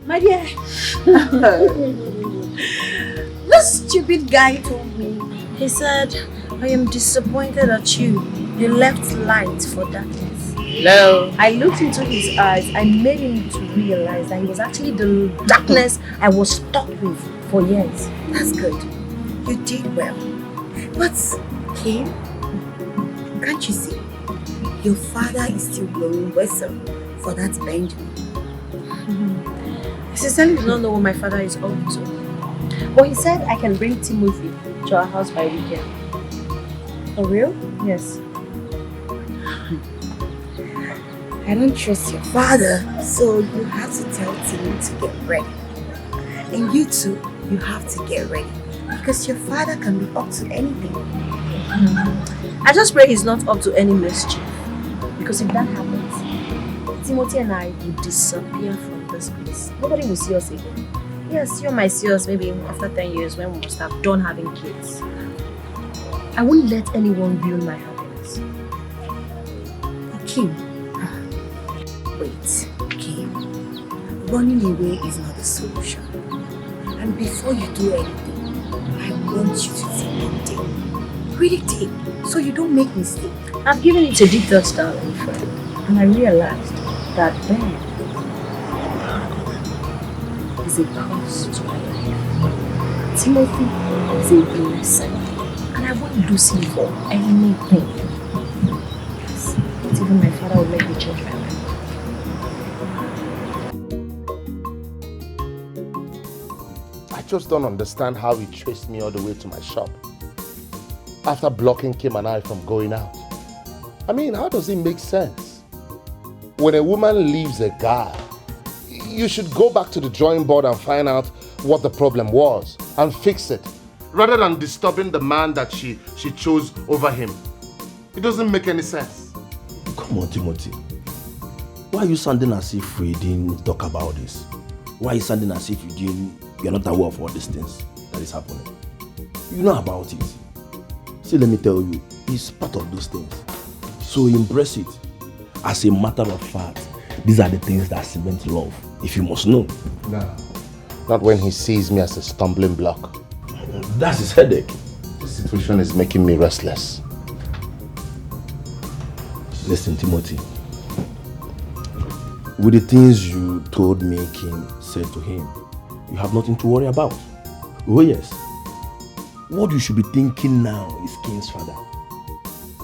My dear, this stupid guy told me. He said, I am disappointed at you. You left light for darkness. No. I looked into his eyes. I made him to realize that he was actually the darkness I was stuck with for years. That's good. You did well. But, Kim, can't you see? Your father is still blowing whistle for that Benjamin. I sincerely do not know what my father is up to. But he said I can bring Timothy to our house by weekend. For real? Yes. I don't trust your father, so you have to tell Tim to get ready. And you too, you have to get ready. Because your father can be up to anything. I just pray he's not up to any mischief. Because if that happens, Timothy and I will disappear from this place. Nobody will see us again. Yes, you might see us maybe after 10 years when we must have done having kids. I won't let anyone ruin my happiness. Kim, wait, Kim. Running away is not the solution. And before you do anything, I want you to think it deep. Read it deep, so you don't make mistakes. I've given it a deep thought, darling friend, and I realized that Ben is a curse to my life. Timothy is a blessing, and I won't lose him for anything. Yes, not even my father will make me change my mind. I just don't understand how he chased me all the way to my shop after blocking Kim and I from going out. I mean, how does it make sense? When a woman leaves a guy, you should go back to the drawing board and find out what the problem was and fix it, rather than disturbing the man that she chose over him. It doesn't make any sense. Come on, Timothy. Why are you sounding as if we didn't talk about this? Why are you sounding as if you're not aware of all these things that is happening? You know about it. See, let me tell you, it's part of those things. So embrace it. As a matter of fact, these are the things that cement love, if you must know. No. Not when he sees me as a stumbling block. That's his headache. This situation is making me restless. Listen, Timothy. With the things you told me Kim said to him, you have nothing to worry about. Oh yes. What you should be thinking now is Kim's father.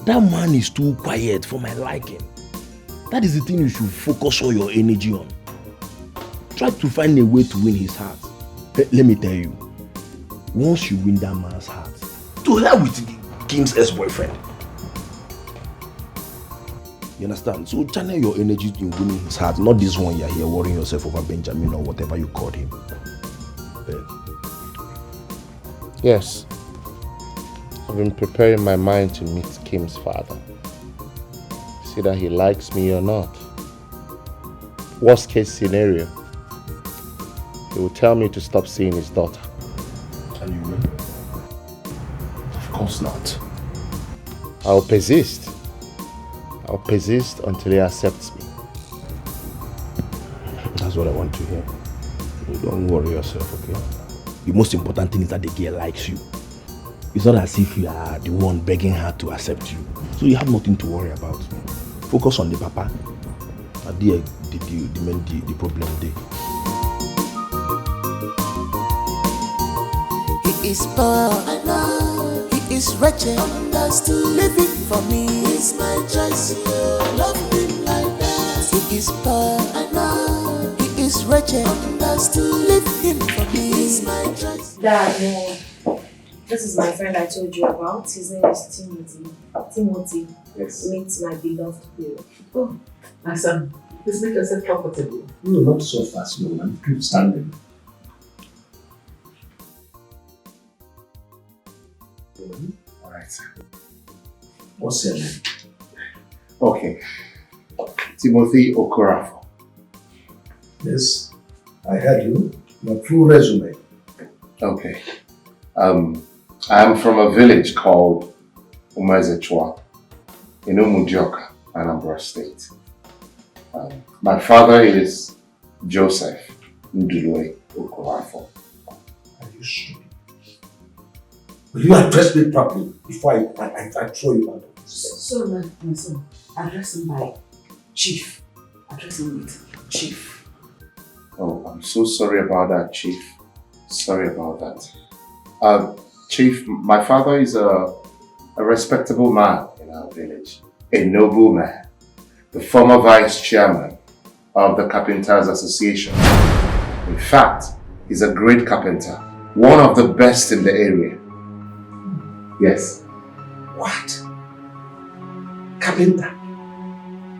That man is too quiet for my liking. That is the thing you should focus all your energy on. Try to find a way to win his heart. Let me tell you, Once you win that man's heart, to hell with King's ex-boyfriend. You understand? So channel your energy in winning his heart, not this one you're here worrying yourself over Benjamin or whatever you called him. Yes. I've been preparing my mind to meet Kim's father. See that he likes me or not. Worst case scenario, he will tell me to stop seeing his daughter. And you will? Of course not. I'll persist. I'll persist until he accepts me. That's what I want to hear. Don't worry yourself, okay? The most important thing is that the girl likes you. It's not as if you are the one begging her to accept you. So you have nothing to worry about. Focus on the papa. And the problem there. He is poor, I know. He is wretched, understood. Living for me is my choice. You love him like that. He is poor, I know. He is wretched, understood. Leave him for me is my choice. Dad, this is my friend I told you about. His name is Timothy. Timothy. Yes. Meet my beloved hero. Oh, my son, please make yourself comfortable. No, not so fast, no man. Keep standing. All right, sir. What's your name? Okay. Timothy Okorafor. Yes, I heard you. Your full resume. Okay. I am from a village called Umezechwa in Umujioka, Anambra State. My father is Joseph Nduloi Okorafor. Are you sure? Will you address me properly before I throw you out of this? So, my son, address him by Chief. Address him with Chief. Oh, I'm so sorry about that, Chief. Sorry about that. Chief, my father is a respectable man in our village. A noble man. The former vice chairman of the Carpenters Association. In fact, he's a great carpenter. One of the best in the area. Yes. What? Carpenter?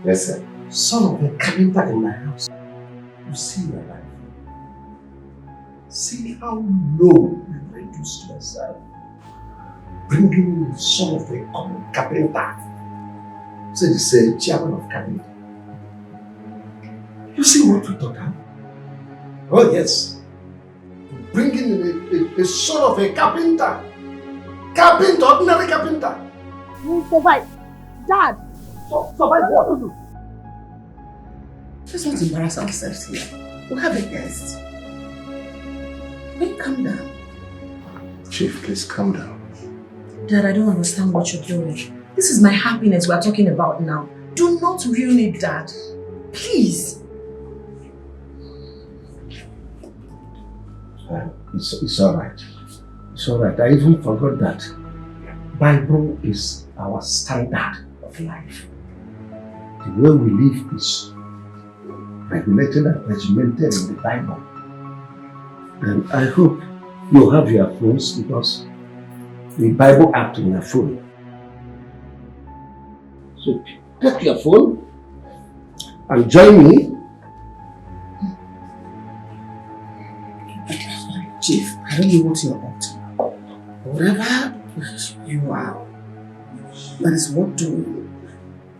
Yes, sir. Son of a carpenter in my house. You see your life. See how low you reduced yourself. Bringing the son of a common carpenter. Say the same chairman of carpenter. You see what we talk about? Oh yes. Bringing in a son of a carpenter. Carpenter, ordinary carpenter. You survive. Dad! Survive what? Let's not embarrass ourselves here. We have a guest. Wait, calm down. Chief, please calm down. Dad, I don't understand what you're doing. This is my happiness we're talking about now. Do not ruin it, Dad. Please. It's alright. It's alright. I even forgot that Bible is our standard of life. The way we live is regulated and regimented in the Bible. And I hope you have your phones because the Bible app in your phone. So take your phone and join me. Chief, I don't know what you're up to. Whatever you are, that is what doing.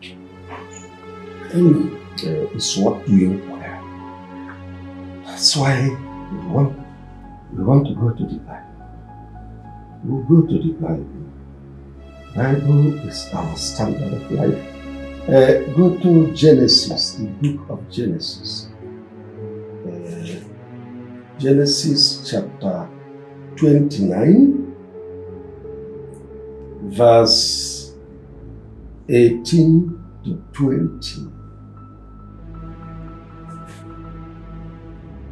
I don't know. It's what doing well. That's why we want to go to the Bible. We'll go to the Bible. Bible is our standard of life. Go to Genesis, the book of Genesis. Genesis chapter 29, verse 18 to 20.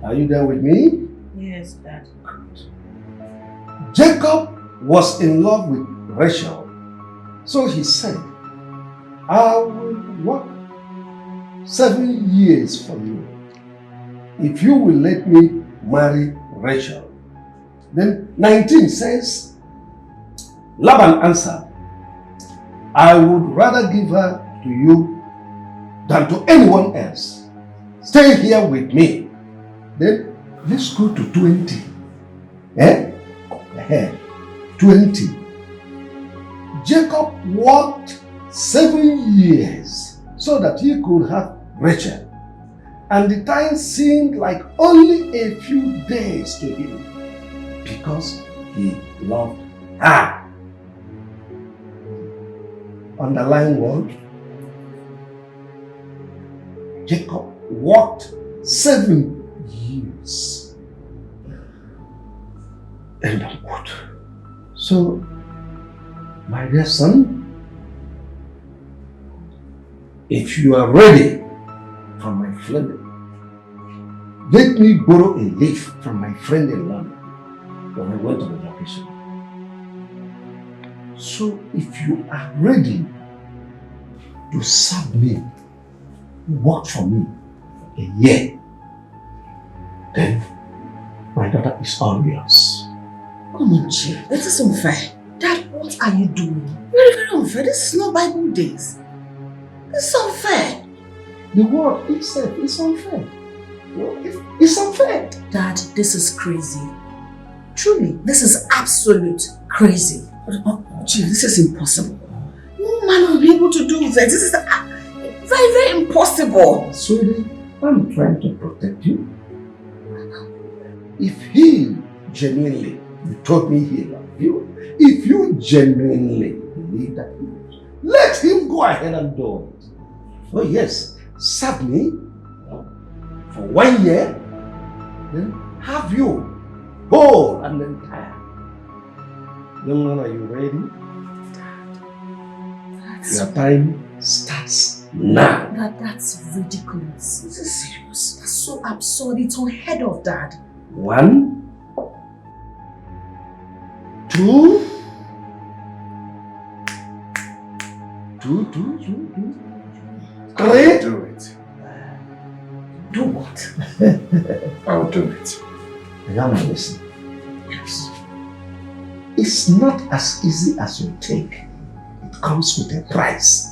Are you there with me? Yes, Dad. Jacob was in love with Rachel, so he said, I will work 7 years for you if you will let me marry Rachel. Then 19 says, Laban answered, I would rather give her to you than to anyone else. Stay here with me. Then let's go to 20. 20. Jacob worked 7 years so that he could have Rachel. And the time seemed like only a few days to him because he loved her. Underline word. Jacob worked 7 years. End of quote. So, my dear son, if you are ready for my friend, let me borrow a leaf from my friend in London when I went on a vacation. So if you are ready to serve me, work for me for a year, then my daughter is all yours. Come on, Chief. This is unfair. Dad, what are you doing? Very, very unfair. This is not Bible days. This is unfair. The word itself is unfair. It's unfair. Dad, this is crazy. Truly, this is absolute crazy. Gee, this is impossible. No man will be able to do this. This is very, very impossible. Sweetie, I'm trying to protect you. If he genuinely, you told me he loved you, if you genuinely believe that he loves you, let him go ahead and do it. Oh yes, serve me for 1 year, then have you whole and entire. Young man, are you ready? Your time starts now. That's ridiculous. This is serious. That's so absurd. It's unheard of, Dad. 1, 2, 2, 3. I'll do it. Do what? I'll do it. Now listen. Yes. It's not as easy as you think. It comes with a price.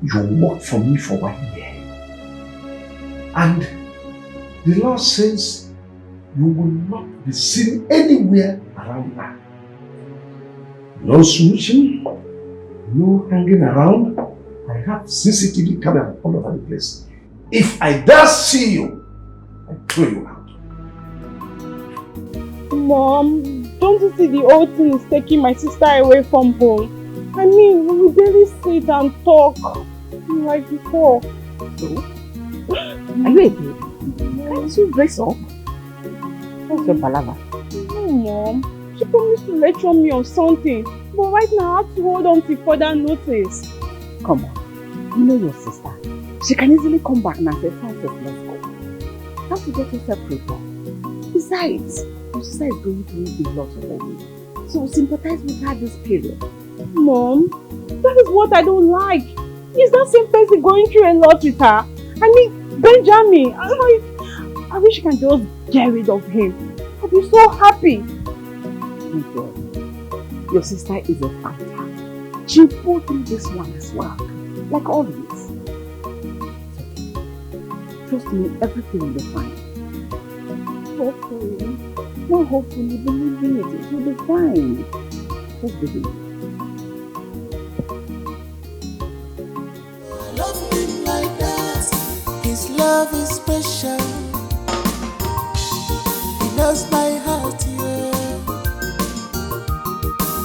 You work for me for 1 year. And the law says you will not be seen anywhere around her. No smooching, no hanging around. I have CCTV camera all over the place. If I dare see you, I throw you out. Mom, don't you see the whole thing is taking my sister away from home? I mean, we barely sit and talk like before. So, are you a baby? Can't you brace up? What's your palaver? No, Mom. She promised to lecture me on something, but right now I have to hold on till further notice. Come on, you know your sister. She can easily come back and say, Francis, let's go. You have to get yourself prepared. Besides, your sister is going through a lot already. So sympathize with her this period. Mom, that is what I don't like. Is that same person going through a lot with her? I mean, Benjamin, I wish I can just get rid of him. I'll be so happy. My God, your sister is a fighter. She'll pull through this one as well, like always. Trust me, everything will be fine. Hopefully. No, hopefully, believe me, it will be fine. Just believe. Love him like that. His love is special. He knows my heart, yeah.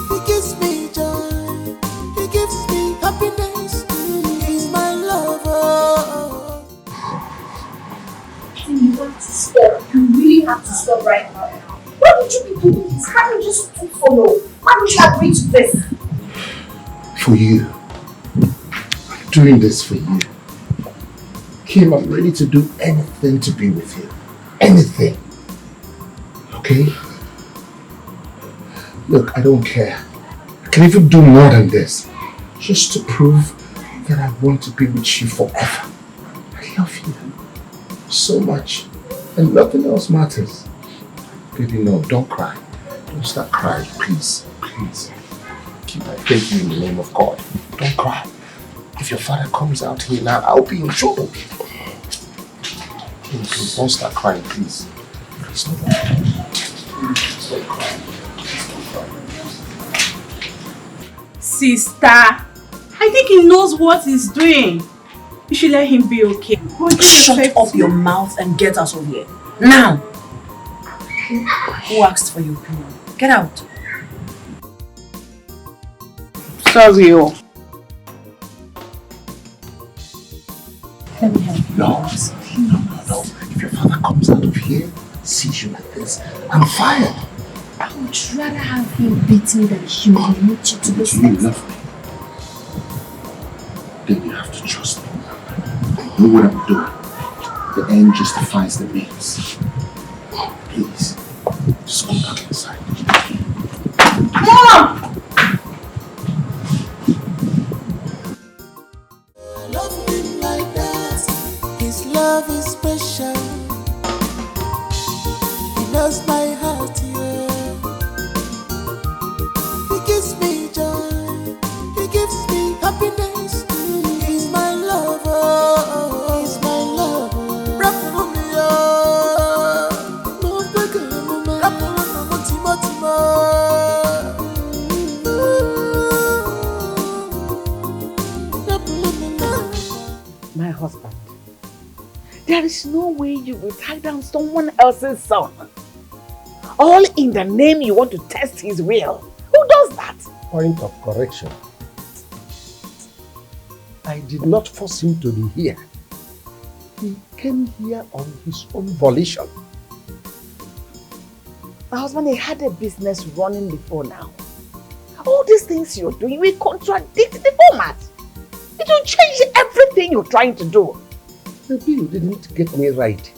He gives me joy. He gives me happiness. He's my lover. You want to stop. You really have to stop right now. Why would you be doing this? Can't you just follow? Why would you agree to this? For you. I'm doing this for you. Kim, I'm ready to do anything to be with you. Anything. Okay? Look, I don't care. I can even do more than this. Just to prove that I want to be with you forever. I love you so much. And nothing else matters. Baby, no, don't cry. Don't start crying, please. Please. I beg you in the name of God. Don't cry. If your father comes out here now, I'll be in trouble. Please, don't start crying, please. Please don't cry. Please don't cry. Please don't cry. Sister, I think he knows what he's doing. You should let him be okay. Shut up your mouth and get out of here. Now! Who asked for your opinion? Get out. Sorry. Let me help you. No. If your father comes out of here, sees you like this, I'm fired. I would rather have him beat me than humiliate you to this Do you love me? Then you have to trust me. I know what I'm doing. The end justifies the means. Please, just go back inside. Mom! Love him like that. His love is special. He knows my heart, yeah. He gives me joy. He gives me happiness. He's my lover. He's my lover. Rap for me, no bigger, no man. Rap for My husband, there is no way you will tie down someone else's son. All in the name you want to test his will. Who does that? Point of correction. I did not force him to be here. He came here on his own volition. My husband, he had a business running before now. All these things you're doing will contradict the format. It will change everything you're trying to do. Maybe you didn't get me right.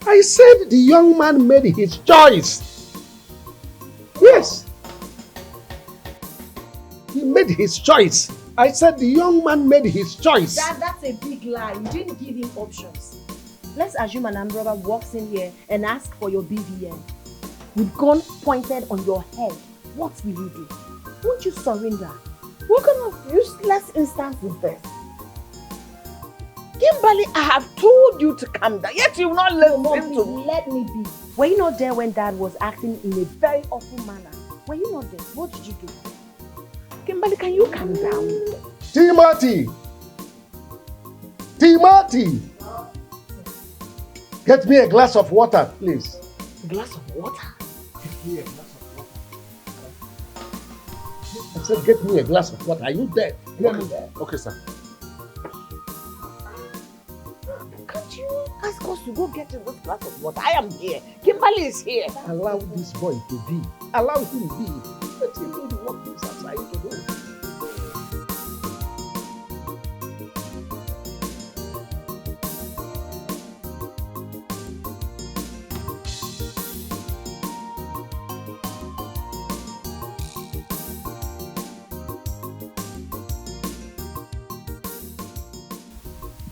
I said the young man made his choice. Yes. He made his choice. I said the young man made his choice. That's a big lie. You didn't give him options. Let's assume an brother walks in here and asks for your BVN. With gun pointed on your head, what will you do? Won't you surrender? What kind of useless instance is this? Kimberly, I have told you to calm down, yet you will not listen to me. Let me be. Were you not there when Dad was acting in a very awful manner? Were you not there? What did you do? Kimberly, can you calm down? Timothy! Timothy! Get me a glass of water, please. A glass of water? Get me a glass of water. I said, get me a glass of water. Are you there? Okay, sir. Can't you ask us to go get this glass of water? I am here. Kimberly is here. Allow this boy to be. Allow him be. Let him do the work he's assigned to do.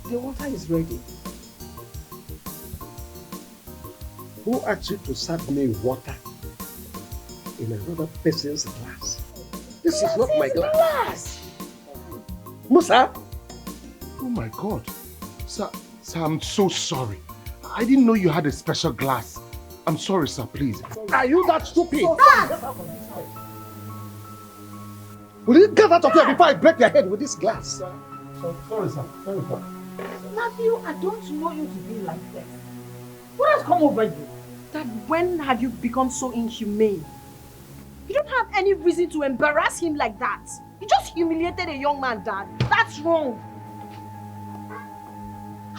The water is ready. Who asked you to serve me water in another person's glass? This is not my glass. Musa? Oh my God. Sir, I'm so sorry. I didn't know you had a special glass. I'm sorry, sir, please. Are you that stupid? Will you get out of here before I break your head with this glass? Sorry, sir. Sorry, sir. Matthew, I don't know you to be like this. What has come over you? Dad, when have you become so inhumane? You don't have any reason to embarrass him like that. You just humiliated a young man, Dad. That's wrong.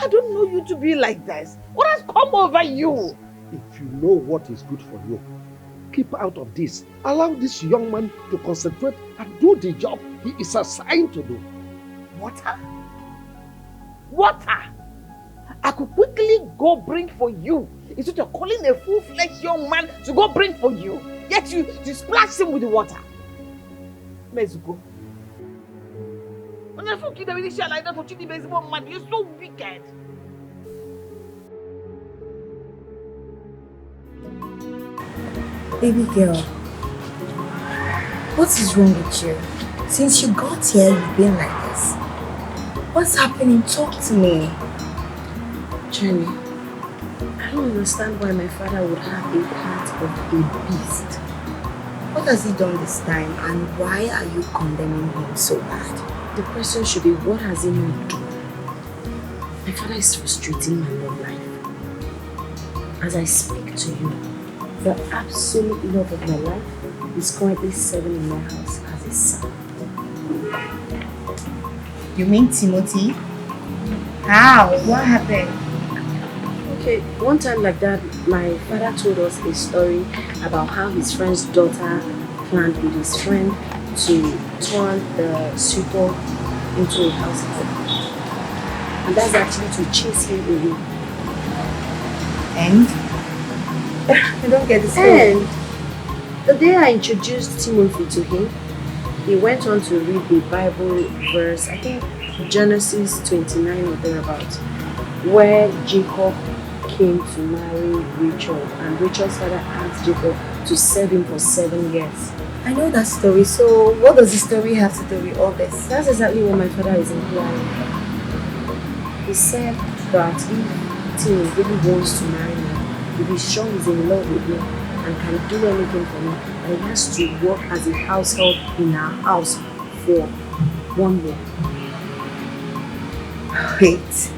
I don't know you to be like this. What has come over you? If you know what is good for you, keep out of this. Allow this young man to concentrate and do the job he is assigned to do. Water? Water! I could quickly go bring for you. Instead of calling a full-fledged young man to go bring for you, yet you splash him with the water. Mezuko. When I fuck you, really shall like that for cheating baseball man. You're so wicked. Baby girl, what is wrong with you? Since you got here, you've been like this. What's happening? Talk to me. Jenny, I don't understand why my father would have a heart of a beast. What has he done this time, and why are you condemning him so bad? The question should be, what has he not done? My father is frustrating my love life. As I speak to you, the absolute love of my life is currently serving in my house as a son. You mean Timothy? How? What happened? Okay, one time like that, my father told us a story about how his friend's daughter planned with his friend to turn the suitor into a house help. And that's actually to chase him away. And? I don't get this. And the day I introduced Timothy to him, he went on to read the Bible verse, I think Genesis 29 or thereabouts, where Jacob came to marry Rachel, and Rachel's father asked Jacob to serve him for 7 years. I know that story, so what does the story have to do with all this? That's exactly what my father is implying. He said that if Tim really wants to marry me, if he's sure he's in love with me and can do anything for me, and he has to work as a house help in our house for 1 year. Wait,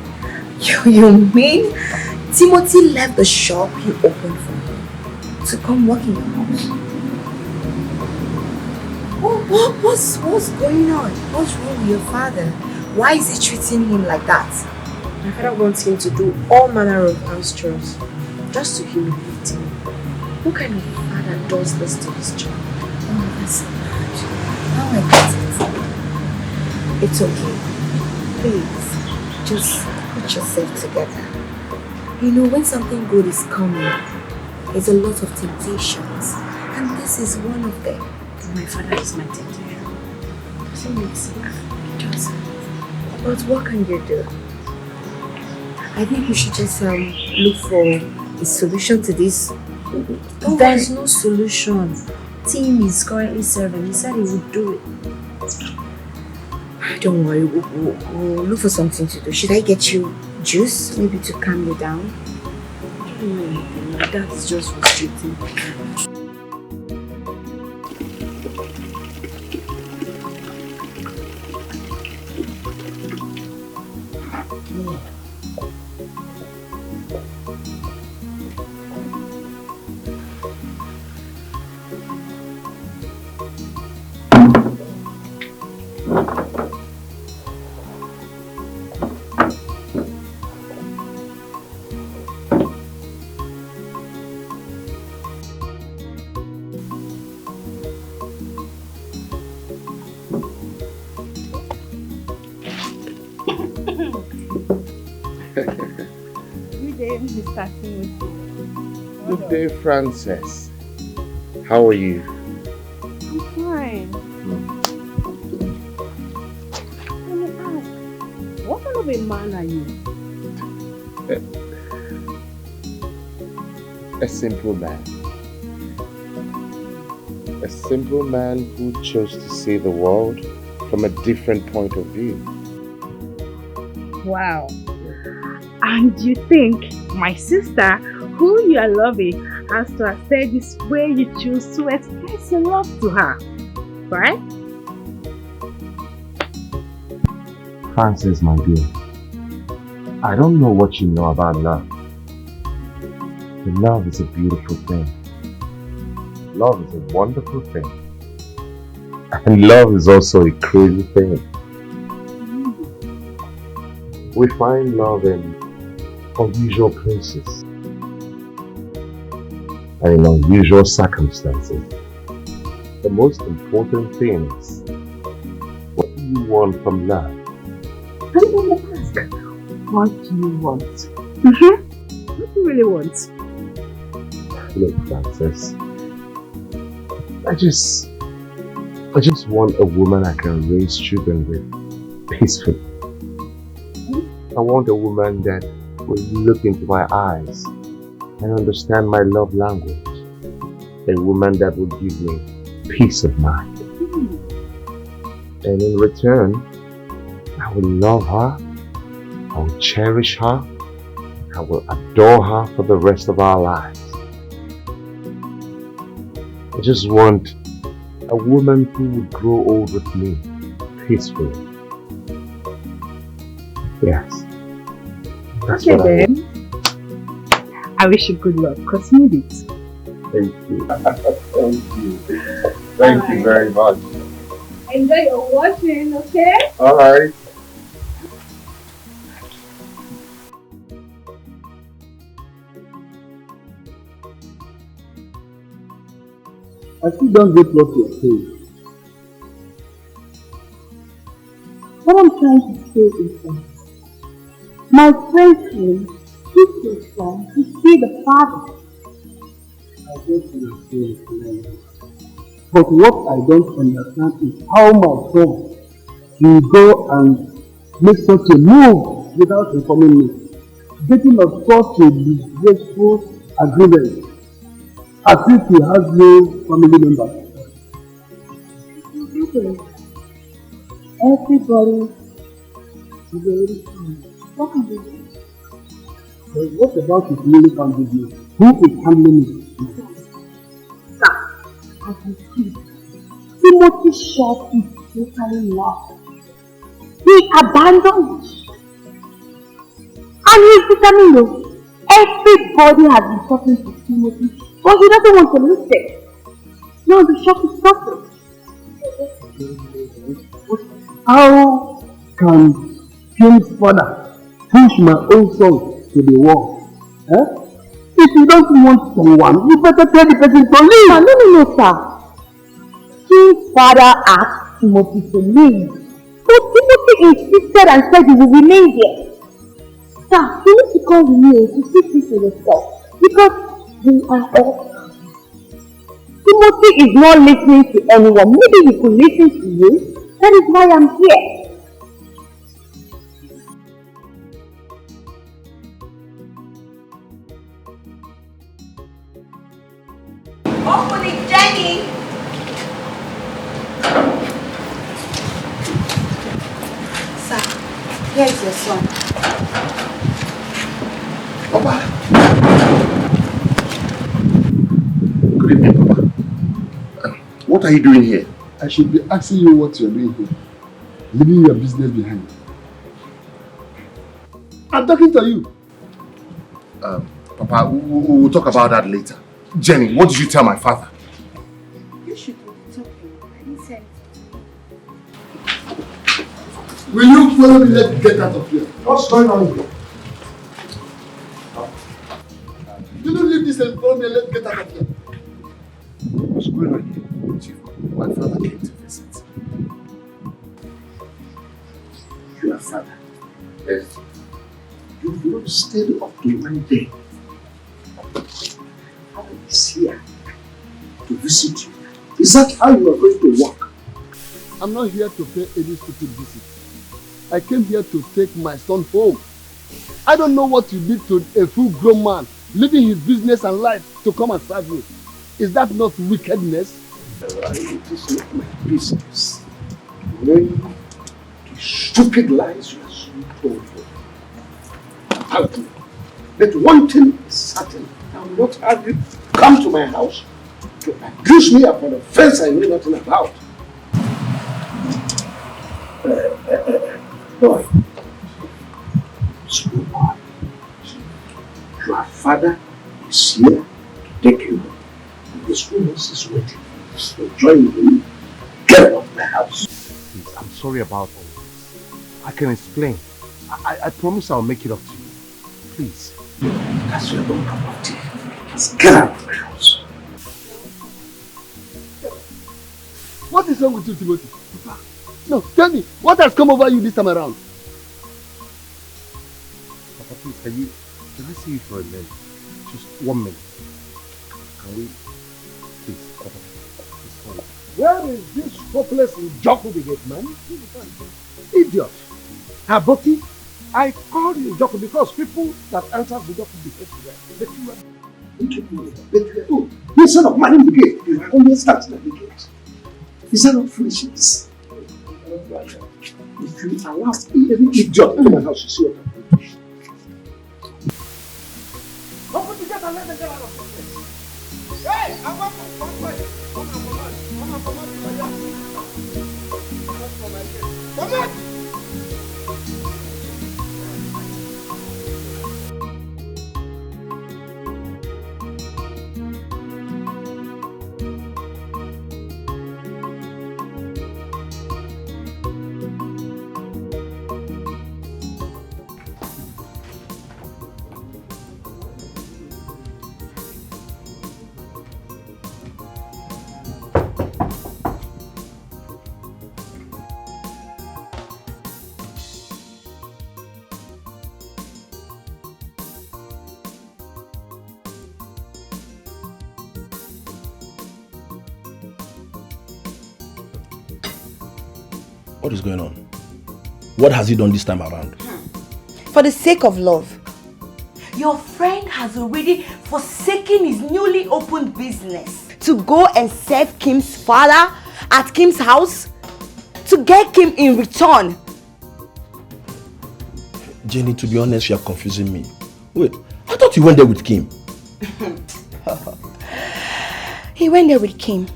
you mean Timothy left the shop you opened for him to come work in your house? What's going on? What's wrong with your father? Why is he treating him like that? My father wants him to do all manner of house chores just to humiliate him. What kind of father does this to his child? Oh, that's so bad. Now I get it. It's okay. Please, just put yourself together. You know, when something good is coming, there's a lot of temptations, and this is one of them. My father is my temptation. Does it make sense? It doesn't. But what can you do? I think you should just look for a solution to this. There's no solution. Tim is currently serving. He said he would do it. Don't worry, we'll look for something to do. Should I get you juice, maybe to calm you down? I don't know anything. My dad is just frustrating. Good day, Frances. How are you? I'm fine. Let me ask, what kind of a man are you? A simple man. A simple man who chose to see the world from a different point of view. Wow. And you think my sister, who you are loving, has to accept this way you choose to express your love to her, right? Frances, my dear, I don't know what you know about love. But love is a beautiful thing. Love is a wonderful thing. And love is also a crazy thing. We find love in unusual places and in unusual circumstances. The most important thing is, what do you want from love? I want to ask, what do you want? What do you really want? Look, Frances, I just want a woman I can raise children with peacefully. I want a woman that will look into my eyes and understand my love language. a woman that will give me peace of mind. And in return, I will love her, I will cherish her, I will adore her for the rest of our lives. I just want a woman who will grow old with me peacefully. Yes. That's Okay what then. I wish you good luck, because you need it. Thank you. Thank you. Thank you very much. Enjoy your watching, okay? Alright. I still don't get what you're saying. What I'm trying to say is that my friend came to his son to see the father. I get what you're saying clearly. But what I don't understand is how my son will go and make such a move without informing me, getting of such a disgraceful agreement as if he has no family members. Everybody is already fine. What can we do? But what about his newly found business? Who is handling it? Sir, as you see, Timothy shot is totally lost. He abandoned it. And he's determined. Everybody has been talking to Timothy, but he doesn't want to listen. Now the shop is suffering. How can Kim's father push my own son to the wall? If you don't want someone, you better tell the person to leave. No, sir. Kim's father asked Timothy to leave. But Timothy insisted and said he will remain here. Sir, you need to call me to see this for yourself. Because we are all. Timothy is not listening to anyone. Maybe he could listen to you. That is why I'm here. Open it, Jenny! Sir, here is your son. Papa. Good evening, Papa. What are you doing here? I should be asking you what you're doing here, leaving your business behind. I'm talking to you. Papa, we'll talk about that later. Jenny, what did you tell my father? You should talk to him. I didn't say anything. Will you follow me? Let's get out of here. What's going on here? You don't leave this and follow me. Let's get out of here. What's going on here? Chief, my father came to visit. Your father? Yes. You've not stayed up to one day. He's here to visit you. Is that how you are going to work? I'm not here to pay any stupid visit. I came here to take my son home. I don't know what you did to a full-grown man, leaving his business and life to come and serve you. Is that not wickedness? It is not my business. Knowing the stupid lies you have so told me. But one thing is certain. I will not have you come to my house to accuse me of an offense I know nothing about. Boy, slow boy. Your father is here to take you home. And this woman is waiting. So join me. Get out of my house. Please, I'm sorry about all this. I can explain. I promise I'll make it up to you. Please. That's your own property. Just get out of my house. What is wrong with you, Timothy? No, tell me, what has come over you this time around? Papa, please, can I see you for a minute? Just 1 minute. Can we? Please, Papa, please hold. Where is this hopeless Njoku the gate man? Idiot. Aboki, I called you Njoku because people that answer the Njoku behave well. But you are Instead of minding the gate, you are always starting at the gate. Is that not foolishness? If you allow any idiot to my house, you see what I'm doing. Open the gate and let them get out of this place. Hey, I want to come back. Come on, come on. What is going on? What has he done this time around? For the sake of love, your friend has already forsaken his newly opened business to go and serve Kim's father at Kim's house to get Kim in return. Jenny, to be honest, you are confusing me. Wait, I thought you went there with Kim. He went there with Kim,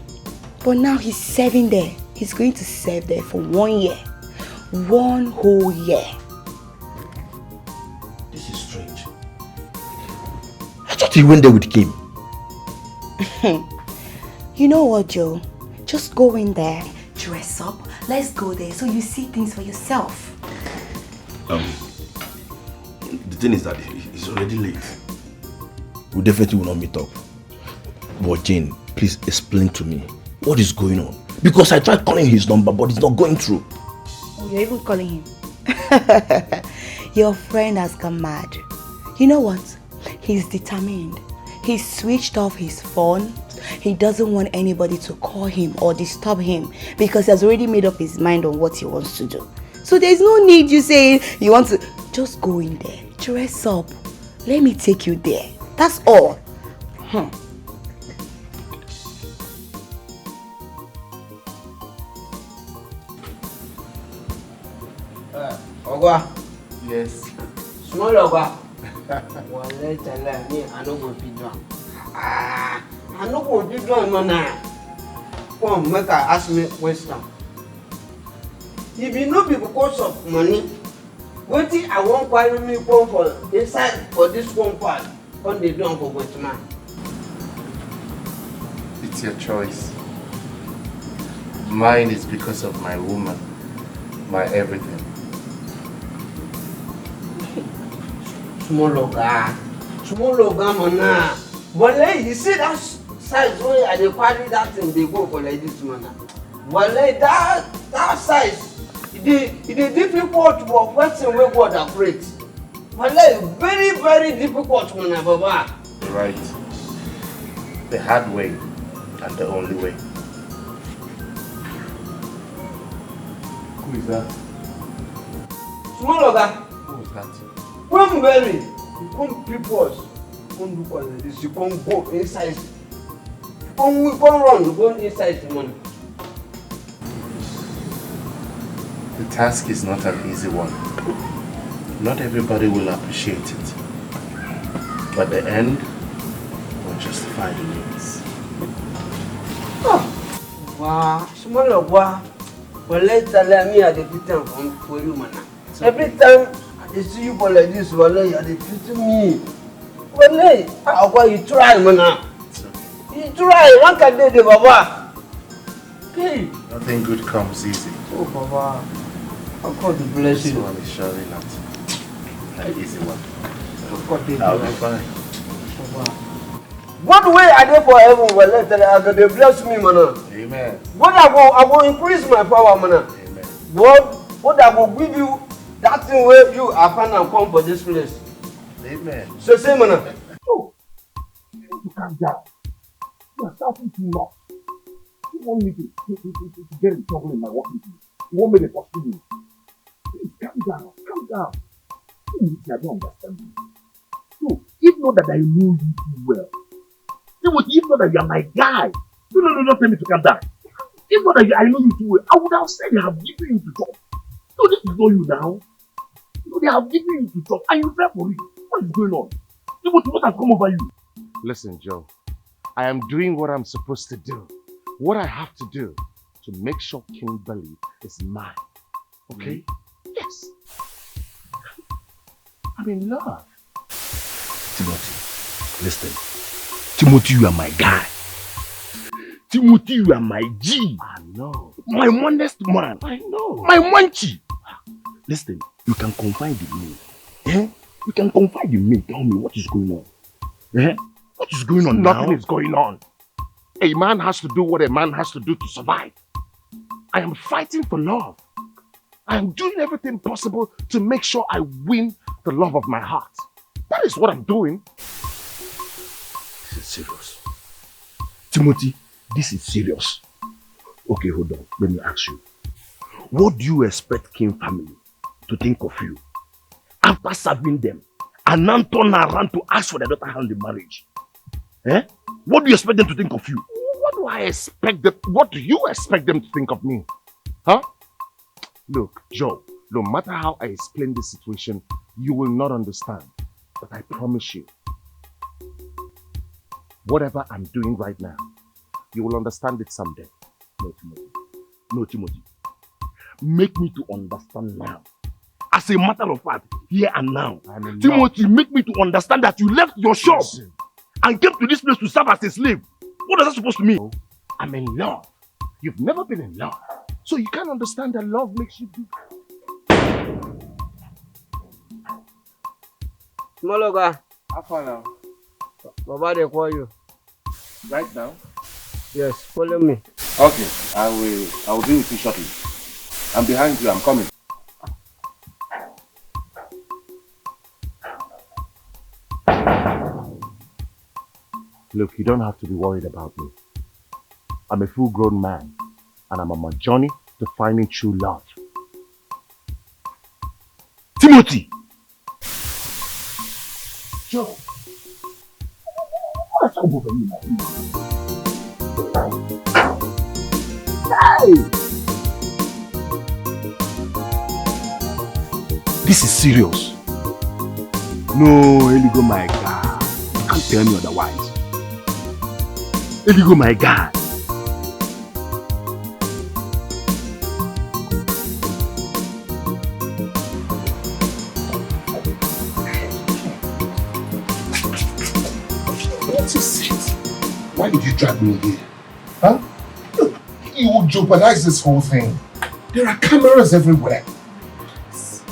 but now he's serving there. He's going to serve there for 1 year. 1 whole year. This is strange. I thought you went there with Kim. You know what, Joe? Just go in there, dress up, let's go there so you see things for yourself. The thing is that it's already late. We definitely will not meet up. But Jane, please explain to me what is going on. Because I tried calling his number, but it's not going through. Oh, you're even calling him? Your friend has gone mad. You know what? He's determined. He switched off his phone. He doesn't want anybody to call him or disturb him because he has already made up his mind on what he wants to do. So there's no need you saying you want to... Just go in there, dress up. Let me take you there. That's all. Ogwa. Yes. Small Ogwa. Well, let's tell me, I don't want to be drunk. I don't want to be drunk, man. Come, make her ask me question. If you know because of money, what I won't carry me come for inside for this compound, on the drunk of what man. It's your choice. Mine is because of my woman, my everything. Small loga, man. But you see that size where I carry that thing, they go for like this, man. But that size, it is difficult for person where God operates. But very, very difficult, man, Baba. You're right. The hard way and the only way. Who is that? Small loga. Who is that? When very, you come people, come do like this, you come go inside. We come run, you go inside the money. The task is not an easy one. Not everybody will appreciate it. But the end will justify the means. Wow, small loga. Well, let's tell me I defeat them for you, man. Every time I see you for like this, well, you defeat me. Well, how you try, man? You try, one can do the Baba. Okay. Nothing good comes easy. Oh, Baba. God bless you. This one is surely not an easy one. I'll be fine. What way are they for heaven? Well, let they bless me, man. Amen. What I will increase my power, man. Amen. What I will give you that thing where you are fine and come for this place. Amen. So say, man. Oh, you need to calm down. You are shouting too much. You want me to get in trouble in my working place. You want me to pursue you. Please calm down. Calm down. I don't understand you. So, if not that I know you too well, Timothy, if not that you are my guy, no, don't tell me to calm down. If not that I know you too well, I would have said they have given you to talk. No, this is not you now. No, they have given you to talk and you fell for it. What is going on? Timothy, what has come over you? Listen, Joe. I am doing what I'm supposed to do. What I have to do to make sure Kimberly is mine. Okay? Yes. I'm in love. Timothy, listen. Timothy, you are my guy. Timothy, you are my G. I know. My honest man. I know. My manchi. Listen, you can confide in me. Eh? You can confide in me. Tell me what is going on. Eh? What is going on Nothing now? is going on. A man has to do what a man has to do to survive. I am fighting for love. I am doing everything possible to make sure I win the love of my heart. That is what I'm doing. This is serious. Timothy, this is serious. Okay, hold on. Let me ask you. What do you expect Kim family to think of you after serving them and now turn around to ask for their daughter hand in marriage? Eh? What do you expect them to think of you? What do I expect them? What do you expect them to think of me? Huh? Look, Joe, no matter how I explain this situation, you will not understand. But I promise you, whatever I'm doing right now, you will understand it someday. No, Timothy. No, Timothy. Make me to understand now. As a matter of fact, here and now. Timothy, make me to understand that you left your shop and came to this place to serve as a slave. What is that supposed to mean? I'm in love. You've never been in love. So you can't understand that love makes you do. Mologa. How far now? Baba, they call you. Right now? Yes, follow me. Okay, I will be with you shortly. I'm behind you, I'm coming. Look, you don't have to be worried about me. I'm a full-grown man, and I'm on my journey to finding true love. Timothy! Joe! What's up over you now? Hey! This is serious. No, Eligo, my God. You can't tell me otherwise. Eligo, my God. What is it? Why did you drag me here? Huh? Look, you will jeopardize this whole thing. There are cameras everywhere.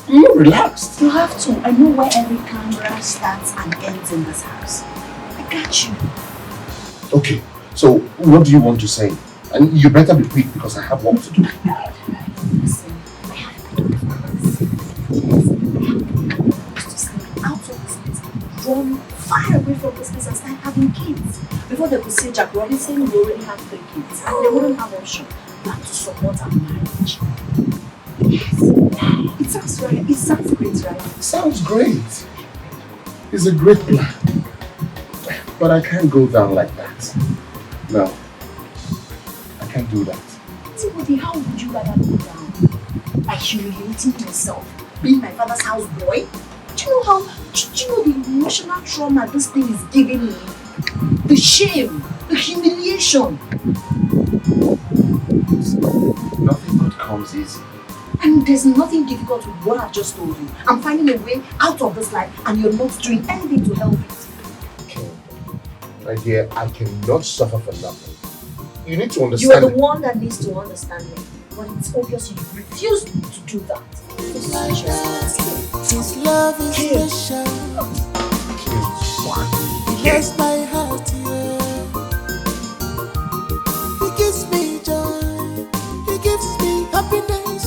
You're not relaxed. You have to. I know where every camera starts and ends in this house. I got you. Okay, so what do you want to say? And you better be quick because I have work to do. Listen, I have been out of this place, run far away from this place and start having kids. Before they could say Jack Robinson, we already have 3 kids. And they wouldn't have option. You have to support our marriage. Yes. It sounds right. It sounds great, right? Sounds great. It's a great plan. But I can't go down like that. No. I can't do that. Timothy, how would you rather go down? By humiliating myself, being my father's houseboy? Do you know the emotional trauma this thing is giving me? The shame, the humiliation. Nothing good comes easy. And there's nothing difficult with what I've just told you. I'm finding a way out of this life and you're not doing anything to help it. Okay. My dear, I cannot suffer for nothing. You need to understand. You are the one that needs to understand me. But it's obvious you refuse to do that. His love is special. He bless my heart, yeah. He gives me joy. He gives me happiness.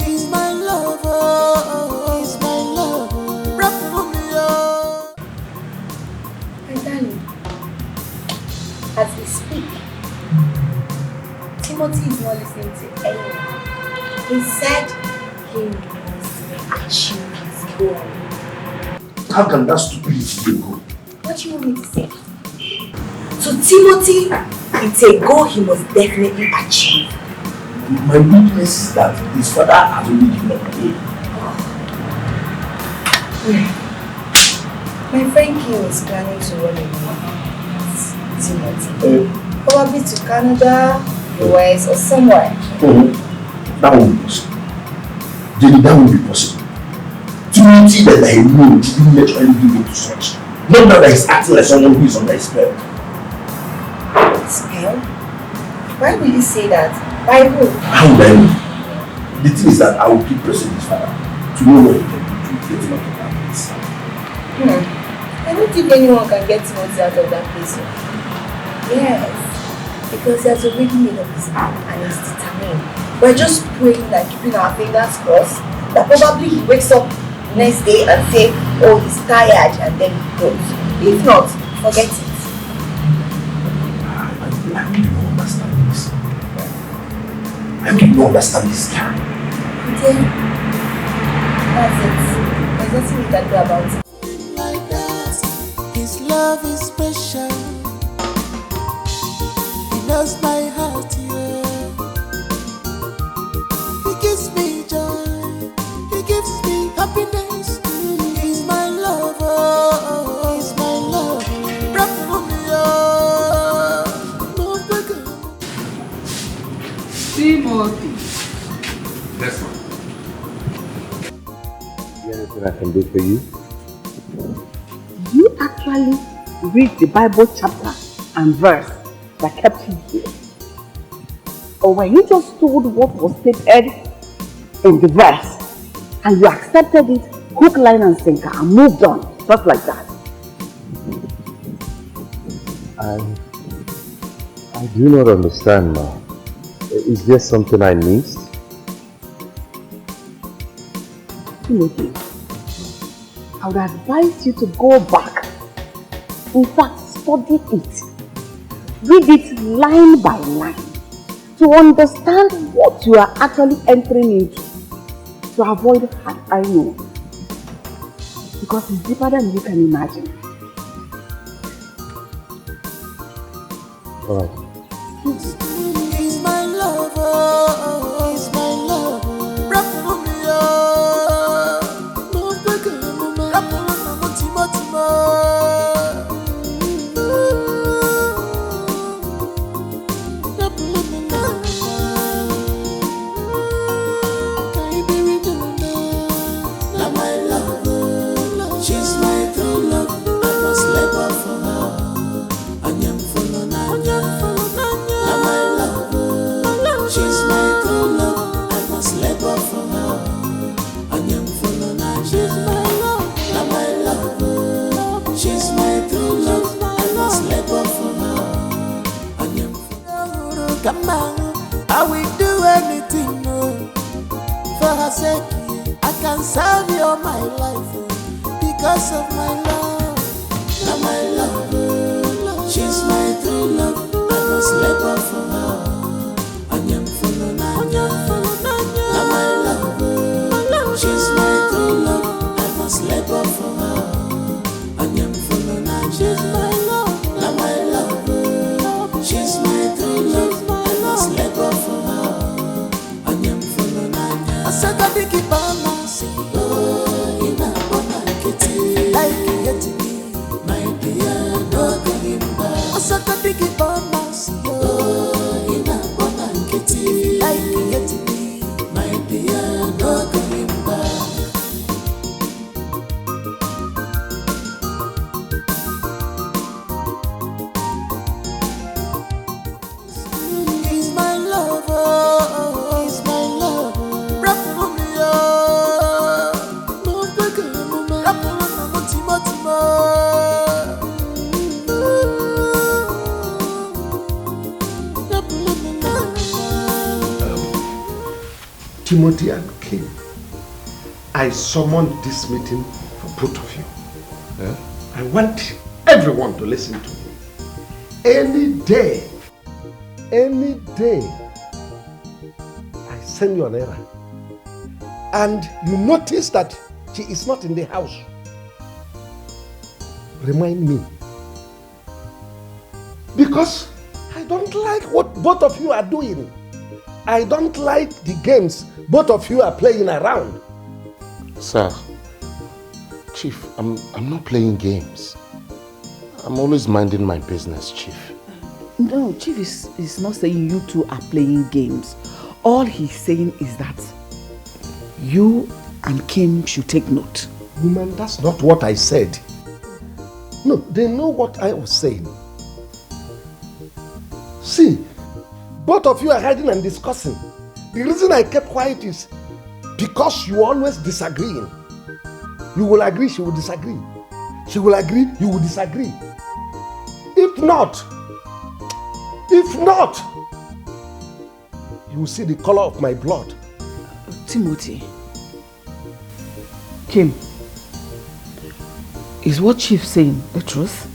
He's my lover. He's my lover. Rap for me, oh. My darling, as we speak, Timothy is not listening to anyone. He said he must achieve his goal. How can that stupidity go? What do you want me to say? So Timothy, it's a goal he must definitely achieve. My weakness is that his father has only given up on him. My friend Kim is planning to run away with Timothy. Probably to Canada, US, or somewhere. That won't be possible. Jenny, that won't be possible. Timothy that I know didn't naturally give in to such. Not that he's acting like someone who is under a spell. Spell? Why will you say that? By who? How would I know? The thing is that I will keep pressing his father to know what he can do to get him out of that place. I don't think anyone can get Timothy out of that place. Yes, because he has already made up his mind and is determined. We're just praying and keeping our fingers crossed that probably he wakes up next day and say, oh, he's tired, and then he goes. If not, forget it. I really don't understand this. I really don't understand this guy. Okay. That's it. There's nothing we can do about it. Like that, his love is special. He knows my heart, yeah. He gives me joy. He gives me happiness. He's my lover. He's my lover. Rap for me, Timothy. Yes, ma'am. Is there anything I can do for you? You actually read the Bible chapter and verse that kept you here? Or were you just told what was stated in the verse and you accepted it, hook, line and sinker, and moved on, just like that? I do not understand now. Is there something I missed? Timothy, I would advise you to go back. In fact, study it. Read it line by line to understand what you are actually entering into, to avoid hard I know. Because it's deeper than you can imagine. Alright. He's my lover. He's my lover. Rap for me, no bigger, no rap for me, Timothy. She's my true love. I must labor for her. Anyam follow Nanya. My love. She's my true love. I must labor for her. Anyam follow Nanya. She's my love. My love. She's my true love. I must labor for her. Anyam follow. Come on, I will do anything for her sake. I can serve you all my life. Because of my love, now my love, she's my true love. I must labor for her. Anyam follow Nanya. Now my love, she's my true love. I must labor for her. Anyam follow Nanya. She's my love. Now my love, she's my true love. I must labor for her. Anyam follow Nanya. I said that they keep on dancing. Like it to me, my dear, no going back. I said that big bonus, in a bonakity. Like it to me, my dear, no going back. He's my lover, he's my lover. Rap for me, no bigger, rap for me. Timothy and Kim, I summoned this meeting for both of you. I want everyone to listen to me. Any day, I send you an errand, and you notice that she is not in the house. Remind me. Because I don't like what both of you are doing. I don't like the games both of you are playing around. Sir, Chief, I'm not playing games. I'm always minding my business, Chief. No, Chief is not saying you two are playing games. All he's saying is that you and Kim should take note. Woman, that's not what I said. No, they know what I was saying. See, both of you are hiding and discussing. The reason I kept quiet is because you always disagreeing. You will agree, she will disagree. She will agree, you will disagree. If not, you will see the color of my blood. Timothy, Kim, is what Chief saying the truth?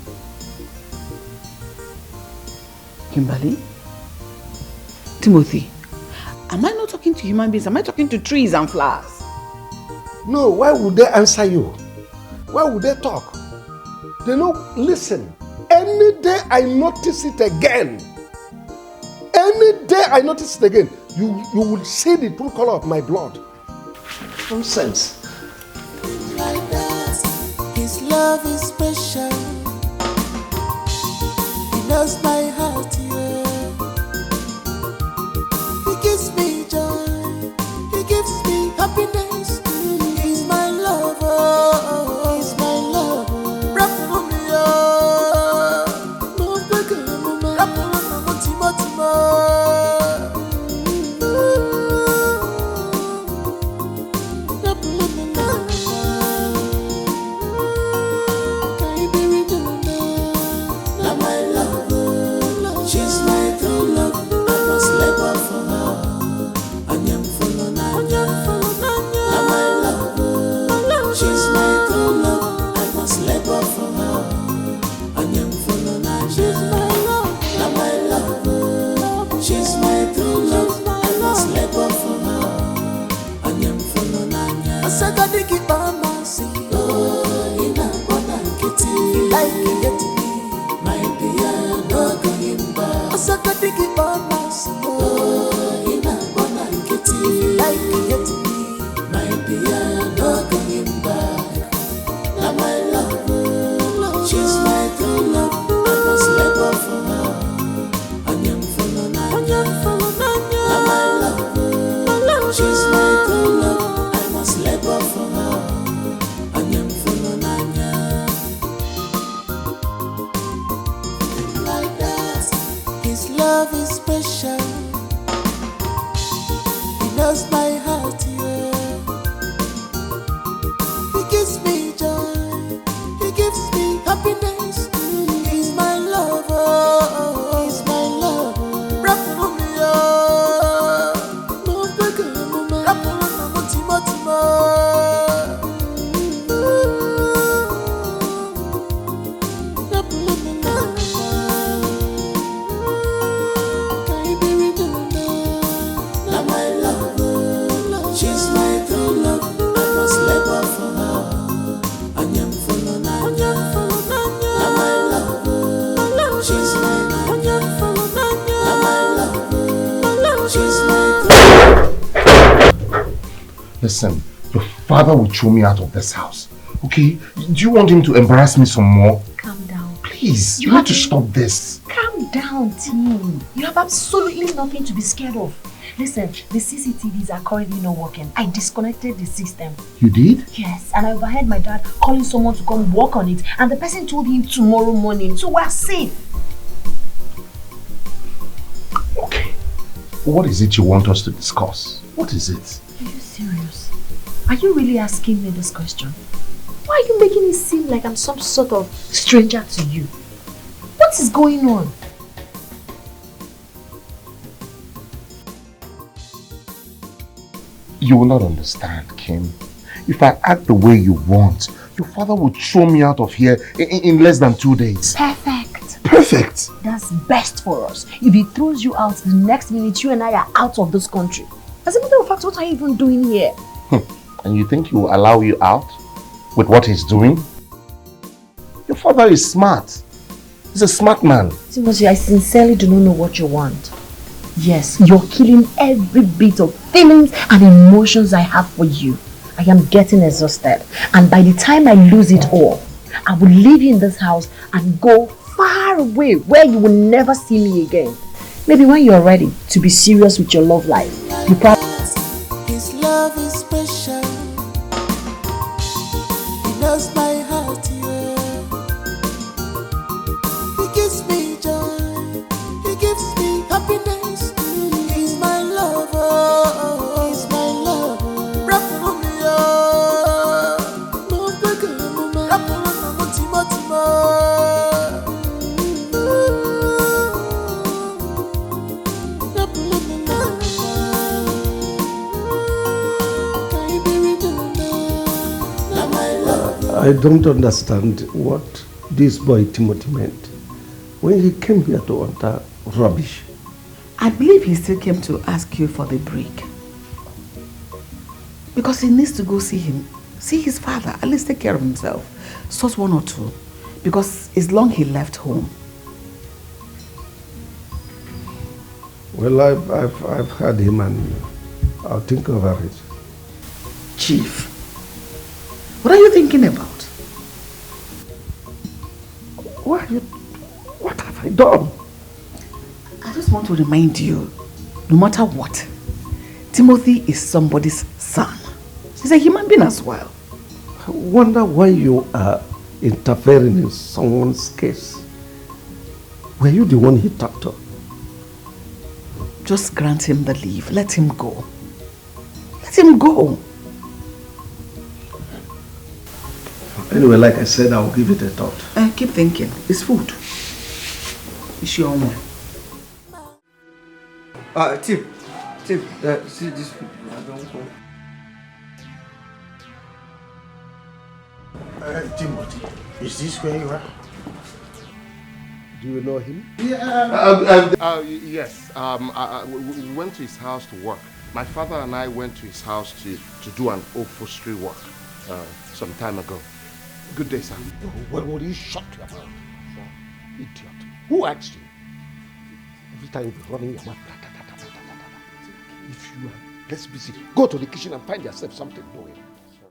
Kimberly? Timothy, am I not talking to human beings? Am I talking to trees and flowers? No, why would they answer you? Why would they talk? They know, listen, any day I notice it again, you will see the true color of my blood. Nonsense. Like that, his love is special. He knows my heart, yeah. He gives me joy. He gives me happiness. He's my lover. He's my lover. Rap for me, oh. Love like a woman. Rap for me, Timo. Listen, your father will throw me out of this house. Okay? Do you want him to embarrass me some more? Calm down. Please, you need to stop this. Calm down, Tim. You have absolutely nothing to be scared of. Listen, the CCTVs are currently not working. I disconnected the system. You did? Yes, and I overheard my dad calling someone to come work on it, and the person told him tomorrow morning, so we're safe. Okay. What is it you want us to discuss? What is it? Are you serious? Are you really asking me this question? Why are you making it seem like I'm some sort of stranger to you? What is going on? You will not understand, Kim. If I act the way you want, your father will throw me out of here in less than 2 days. Perfect. Perfect. That's best for us. If he throws you out, the next minute you and I are out of this country. As a matter of fact, what are you even doing here? And you think he will allow you out with what he's doing? Your father is smart. He's a smart man. Timothy, I sincerely do not know what you want. Yes, you're killing every bit of feelings and emotions I have for you. I am getting exhausted. And by the time I lose it all, I will leave you in this house and go far away where you will never see me again. Maybe when you're ready to be serious with your love life, you probably... His love is special. He knows my heart, yeah. He gives me joy. He gives me happiness. He's my lover. He's my lover. Rap for me, oh. No bigger, mama. Rap for me, Timo. I don't understand what this boy Timothy meant when he came here to utter rubbish. I believe he still came to ask you for the break. Because he needs to go see his father, at least take care of himself. Sort one or two. Because it's long he left home. Well, I've heard him and I'll think over it. Chief, what are you thinking about? What have I done? I just want to remind you, no matter what, Timothy is somebody's son. He's a human being as well. I wonder why you are interfering in someone's case. Were you the one he talked to? Just grant him the leave. Let him go. Let him go. Anyway, like I said, I'll give it a thought. Keep thinking. It's food. It's your own. Tim, see this food. I don't know. Timothy, is this where you are? Do you know him? Yes. We went to his house to work. My father and I went to his house to do an upholstery work some time ago. Good day, sir. What will you shut your mouth? Idiot. Who asked you? Every time you be running your mouth. If you are less busy, go to the kitchen and find yourself something doing.